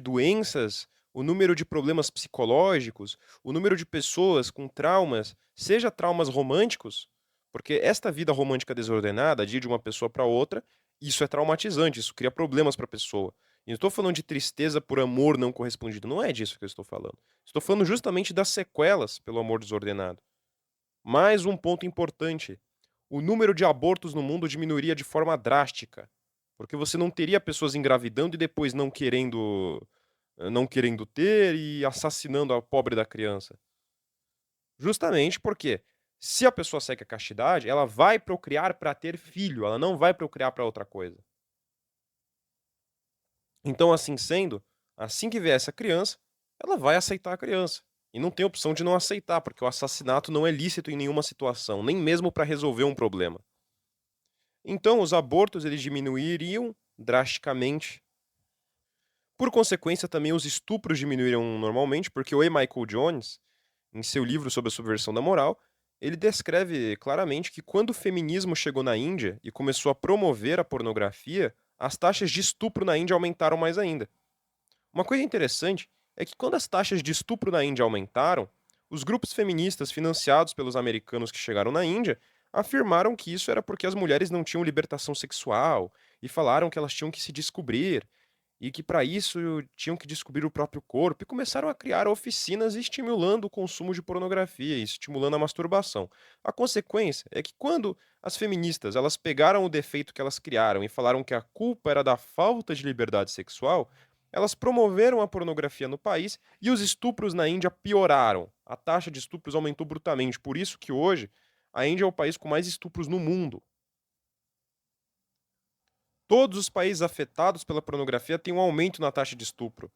doenças, o número de problemas psicológicos, o número de pessoas com traumas, seja traumas românticos, porque esta vida romântica desordenada, de ir de uma pessoa para outra, isso é traumatizante, isso cria problemas para a pessoa. E não estou falando de tristeza por amor não correspondido, não é disso que eu estou falando. Estou falando justamente das sequelas pelo amor desordenado. Mais um ponto importante: o número de abortos no mundo diminuiria de forma drástica, porque você não teria pessoas engravidando e depois não querendo ter e assassinando a pobre da criança. Justamente porque se a pessoa segue a castidade, ela vai procriar para ter filho, ela não vai procriar para outra coisa. Então, assim sendo, assim que vier essa criança, ela vai aceitar a criança. E não tem opção de não aceitar, porque o assassinato não é lícito em nenhuma situação, nem mesmo para resolver um problema. Então, os abortos eles diminuiriam drasticamente. Por consequência, também os estupros diminuiriam normalmente, porque o E. Michael Jones, em seu livro sobre a subversão da moral, ele descreve claramente que quando o feminismo chegou na Índia e começou a promover a pornografia, as taxas de estupro na Índia aumentaram mais ainda. Uma coisa interessante é que quando as taxas de estupro na Índia aumentaram, os grupos feministas financiados pelos americanos que chegaram na Índia afirmaram que isso era porque as mulheres não tinham libertação sexual e falaram que elas tinham que se descobrir. e que para isso tinham que descobrir o próprio corpo e começaram a criar oficinas estimulando o consumo de pornografia e estimulando a masturbação. A consequência é que quando as feministas elas pegaram o defeito que elas criaram e falaram que a culpa era da falta de liberdade sexual, elas promoveram a pornografia no país e os estupros na Índia pioraram. A taxa de estupros aumentou brutalmente, por isso que hoje a Índia é o país com mais estupros no mundo. Todos os países afetados pela pornografia têm um aumento na taxa de estupro,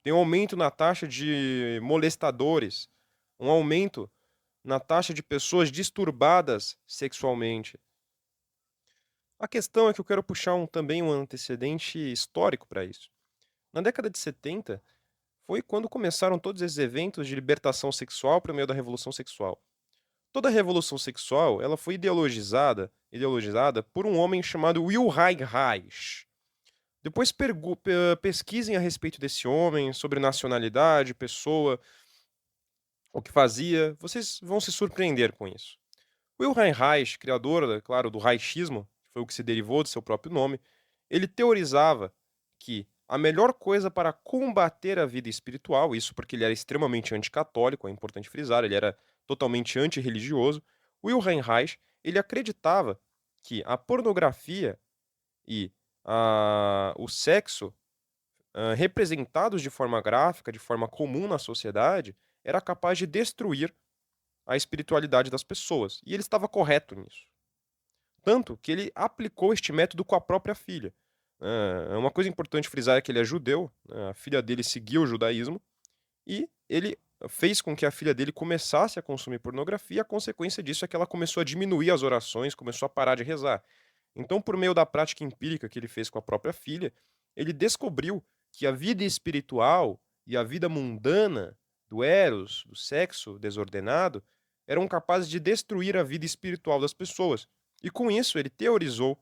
tem um aumento na taxa de molestadores, um aumento na taxa de pessoas disturbadas sexualmente. A questão é que eu quero puxar também um antecedente histórico para isso. Na década de 70, foi quando começaram todos esses eventos de libertação sexual por meio da revolução sexual. Toda a revolução sexual, ela foi ideologizada por um homem chamado Wilhelm Reich. Depois pesquisem a respeito desse homem, sobre nacionalidade, pessoa, o que fazia, vocês vão se surpreender com isso. Wilhelm Reich, criador, claro, do Reichismo, que foi o que se derivou de seu próprio nome, ele teorizava que a melhor coisa para combater a vida espiritual, isso porque ele era extremamente anticatólico, é importante frisar, ele era totalmente antirreligioso, Wilhelm Reich, ele acreditava que a pornografia e o sexo representados de forma gráfica, de forma comum na sociedade, era capaz de destruir a espiritualidade das pessoas. E ele estava correto nisso. Tanto que ele aplicou este método com a própria filha. Uma coisa importante frisar é que ele é judeu, a filha dele seguia o judaísmo, e ele fez com que a filha dele começasse a consumir pornografia, e a consequência disso é que ela começou a diminuir as orações, começou a parar de rezar. Então, por meio da prática empírica que ele fez com a própria filha, ele descobriu que a vida espiritual e a vida mundana do eros, do sexo desordenado, eram capazes de destruir a vida espiritual das pessoas. E com isso, ele teorizou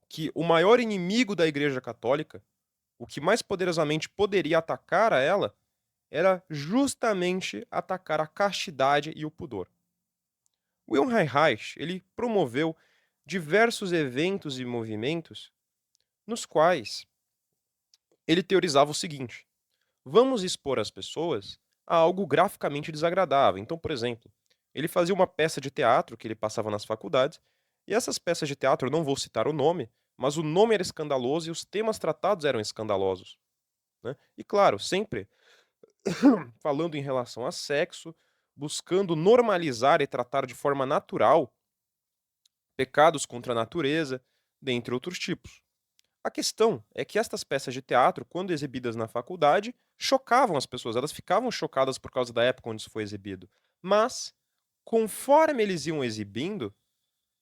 que o maior inimigo da Igreja Católica, o que mais poderosamente poderia atacar a ela, era justamente atacar a castidade e o pudor. Wilhelm Reich, ele promoveu diversos eventos e movimentos nos quais ele teorizava o seguinte: vamos expor as pessoas a algo graficamente desagradável. Então, por exemplo, ele fazia uma peça de teatro que ele passava nas faculdades, e essas peças de teatro, eu não vou citar o nome, mas o nome era escandaloso e os temas tratados eram escandalosos, né? E claro, sempre falando em relação a sexo, buscando normalizar e tratar de forma natural pecados contra a natureza, dentre outros tipos. A questão é que estas peças de teatro, quando exibidas na faculdade, chocavam as pessoas, elas ficavam chocadas por causa da época onde isso foi exibido. Mas, conforme eles iam exibindo,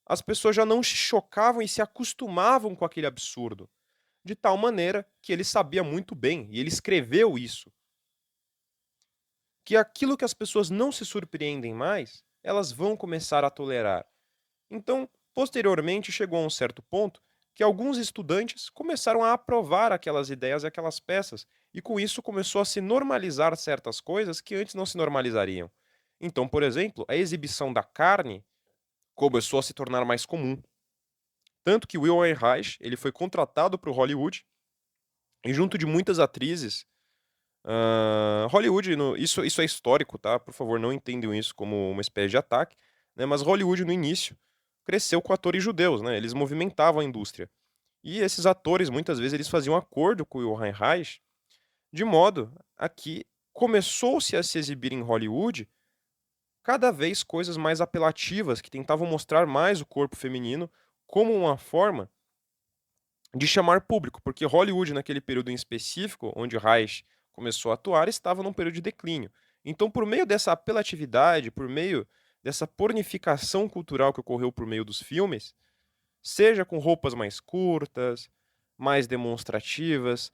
as pessoas já não se chocavam e se acostumavam com aquele absurdo. De tal maneira que ele sabia muito bem, e ele escreveu isso, que aquilo que as pessoas não se surpreendem mais, elas vão começar a tolerar. Então, posteriormente, chegou a um certo ponto que alguns estudantes começaram a aprovar aquelas ideias e aquelas peças, e com isso começou a se normalizar certas coisas que antes não se normalizariam. Então, por exemplo, a exibição da carne começou a se tornar mais comum. Tanto que Wilhelm Reich ele foi contratado para o Hollywood, e junto de muitas atrizes, Hollywood, isso é histórico, tá? Por favor, não entendam isso como uma espécie de ataque, né? Mas Hollywood, no início, cresceu com atores judeus, né? Eles movimentavam a indústria. E esses atores, muitas vezes, eles faziam acordo com o Wilhelm Reich, de modo a que começou-se a se exibir em Hollywood cada vez coisas mais apelativas, que tentavam mostrar mais o corpo feminino como uma forma de chamar público, porque Hollywood, naquele período em específico, onde Reich começou a atuar, estava num período de declínio. Então, por meio dessa apelatividade, por meio dessa pornificação cultural que ocorreu por meio dos filmes, seja com roupas mais curtas, mais demonstrativas,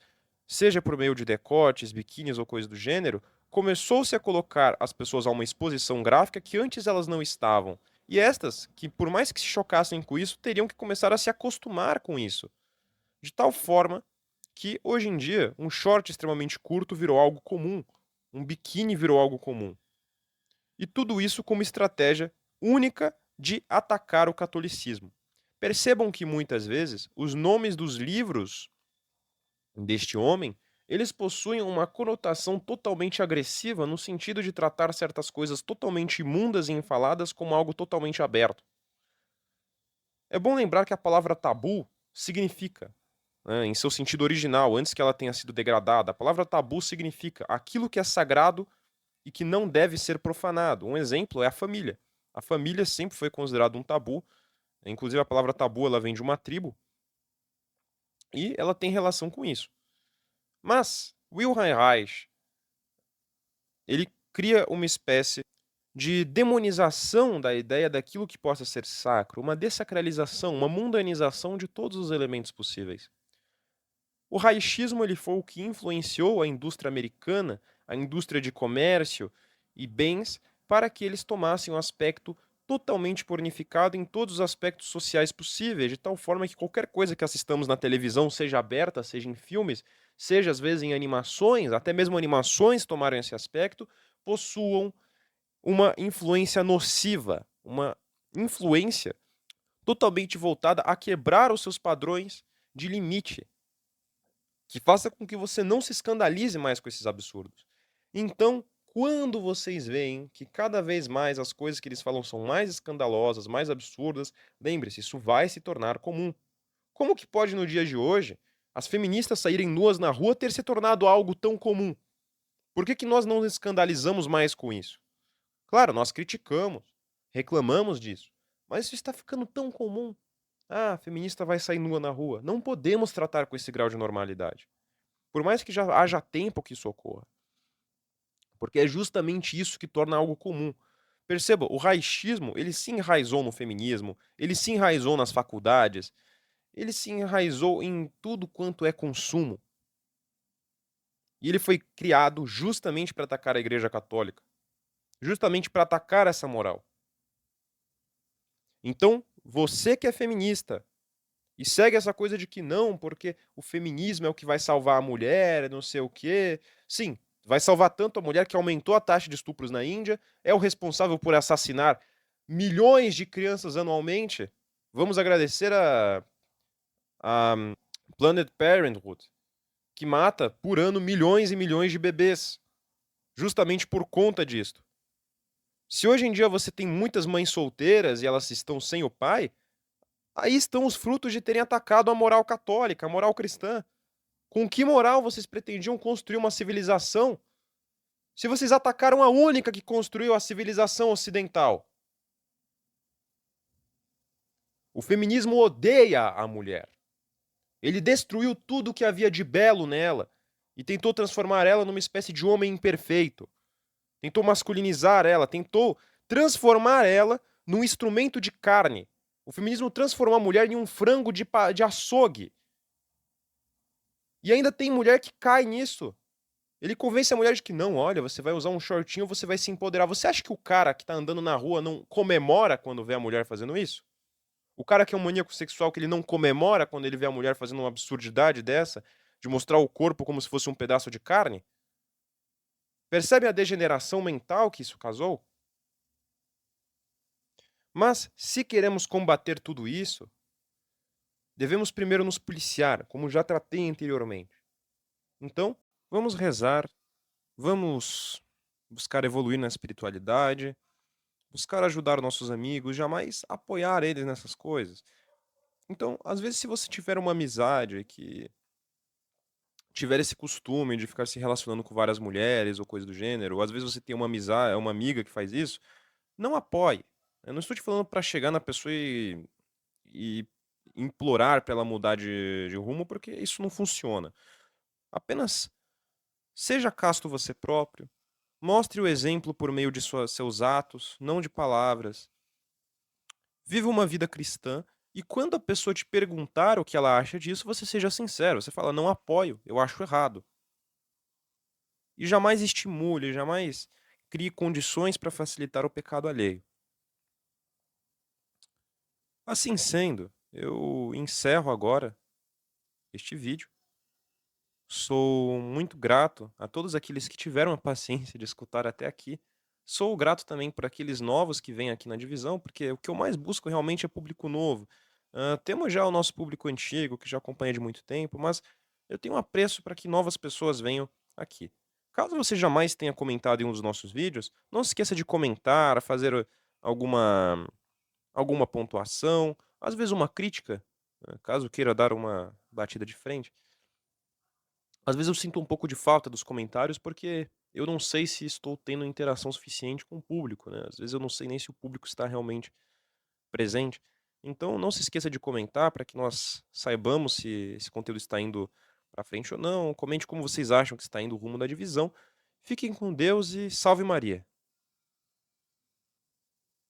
seja por meio de decotes, biquínis ou coisa do gênero, começou-se a colocar as pessoas a uma exposição gráfica que antes elas não estavam. E estas, que por mais que se chocassem com isso, teriam que começar a se acostumar com isso. De tal forma que, hoje em dia, um short extremamente curto virou algo comum, um biquíni virou algo comum. E tudo isso como estratégia única de atacar o catolicismo. Percebam que muitas vezes os nomes dos livros deste homem, eles possuem uma conotação totalmente agressiva no sentido de tratar certas coisas totalmente imundas e infaladas como algo totalmente aberto. É bom lembrar que a palavra tabu significa, né, em seu sentido original, antes que ela tenha sido degradada, a palavra tabu significa aquilo que é sagrado e que não deve ser profanado. Um exemplo é a família. A família sempre foi considerada um tabu, inclusive a palavra tabu ela vem de uma tribo e ela tem relação com isso. Mas Wilhelm Reich, ele cria uma espécie de demonização da ideia daquilo que possa ser sacro, uma dessacralização, uma mundanização de todos os elementos possíveis. O raichismo ele foi o que influenciou a indústria americana, a indústria de comércio e bens, para que eles tomassem um aspecto totalmente pornificado em todos os aspectos sociais possíveis, de tal forma que qualquer coisa que assistamos na televisão, seja aberta, seja em filmes, seja às vezes em animações, até mesmo animações tomaram esse aspecto, possuam uma influência nociva, uma influência totalmente voltada a quebrar os seus padrões de limite, que faça com que você não se escandalize mais com esses absurdos. Então, quando vocês veem que cada vez mais as coisas que eles falam são mais escandalosas, mais absurdas, lembre-se, isso vai se tornar comum. Como que pode no dia de hoje as feministas saírem nuas na rua ter se tornado algo tão comum? Por que que nós não nos escandalizamos mais com isso? Claro, nós criticamos, reclamamos disso, mas isso está ficando tão comum. Ah, a feminista vai sair nua na rua. Não podemos tratar com esse grau de normalidade. Por mais que já haja tempo que isso ocorra. Porque é justamente isso que torna algo comum. Perceba, o raichismo, ele se enraizou no feminismo, ele se enraizou nas faculdades, ele se enraizou em tudo quanto é consumo. E ele foi criado justamente para atacar a Igreja Católica, justamente para atacar essa moral. Então, você que é feminista e segue essa coisa de que não, porque o feminismo é o que vai salvar a mulher, não sei o quê. Sim, vai salvar tanto a mulher que aumentou a taxa de estupros na Índia, é o responsável por assassinar milhões de crianças anualmente. Vamos agradecer a Planned Parenthood, que mata por ano milhões e milhões de bebês, justamente por conta disto. Se hoje em dia você tem muitas mães solteiras e elas estão sem o pai, aí estão os frutos de terem atacado a moral católica, a moral cristã. Com que moral vocês pretendiam construir uma civilização se vocês atacaram a única que construiu a civilização ocidental? O feminismo odeia a mulher. Ele destruiu tudo o que havia de belo nela e tentou transformar ela numa espécie de homem imperfeito. Tentou masculinizar ela, tentou transformar ela num instrumento de carne. O feminismo transformou a mulher em um frango de açougue. E ainda tem mulher que cai nisso. Ele convence a mulher de que não, olha, você vai usar um shortinho, você vai se empoderar. Você acha que o cara que tá andando na rua não comemora quando vê a mulher fazendo isso? O cara que é um maníaco sexual, que ele não comemora quando ele vê a mulher fazendo uma absurdidade dessa, de mostrar o corpo como se fosse um pedaço de carne? Percebe a degeneração mental que isso causou? Mas, se queremos combater tudo isso, devemos primeiro nos policiar, como já tratei anteriormente. Então, vamos rezar, vamos buscar evoluir na espiritualidade, buscar ajudar nossos amigos, jamais apoiar eles nessas coisas. Então, às vezes, se você tiver uma amizade que tiver esse costume de ficar se relacionando com várias mulheres ou coisa do gênero, ou às vezes você tem uma amizade, uma amiga que faz isso, não apoie. Eu não estou te falando para chegar na pessoa e implorar para ela mudar de rumo, porque isso não funciona. Apenas seja casto você próprio, mostre o exemplo por meio de seus atos, não de palavras. Viva uma vida cristã e quando a pessoa te perguntar o que ela acha disso, você seja sincero. Você fala, não apoio, eu acho errado. E jamais estimule, jamais crie condições para facilitar o pecado alheio. Assim sendo, eu encerro agora este vídeo. Sou muito grato a todos aqueles que tiveram a paciência de escutar até aqui. Sou grato também por aqueles novos que vêm aqui na divisão, porque o que eu mais busco realmente é público novo. Temos já o nosso público antigo, que já acompanha de muito tempo, mas eu tenho apreço para que novas pessoas venham aqui. Caso você jamais tenha comentado em um dos nossos vídeos, não se esqueça de comentar, fazer alguma alguma pontuação, às vezes uma crítica, caso queira dar uma batida de frente. Às vezes eu sinto um pouco de falta dos comentários, porque eu não sei se estou tendo interação suficiente com o público, né? Às vezes eu não sei nem se o público está realmente presente. Então não se esqueça de comentar para que nós saibamos se esse conteúdo está indo para frente ou não. Comente como vocês acham que está indo o rumo da divisão. Fiquem com Deus e salve Maria.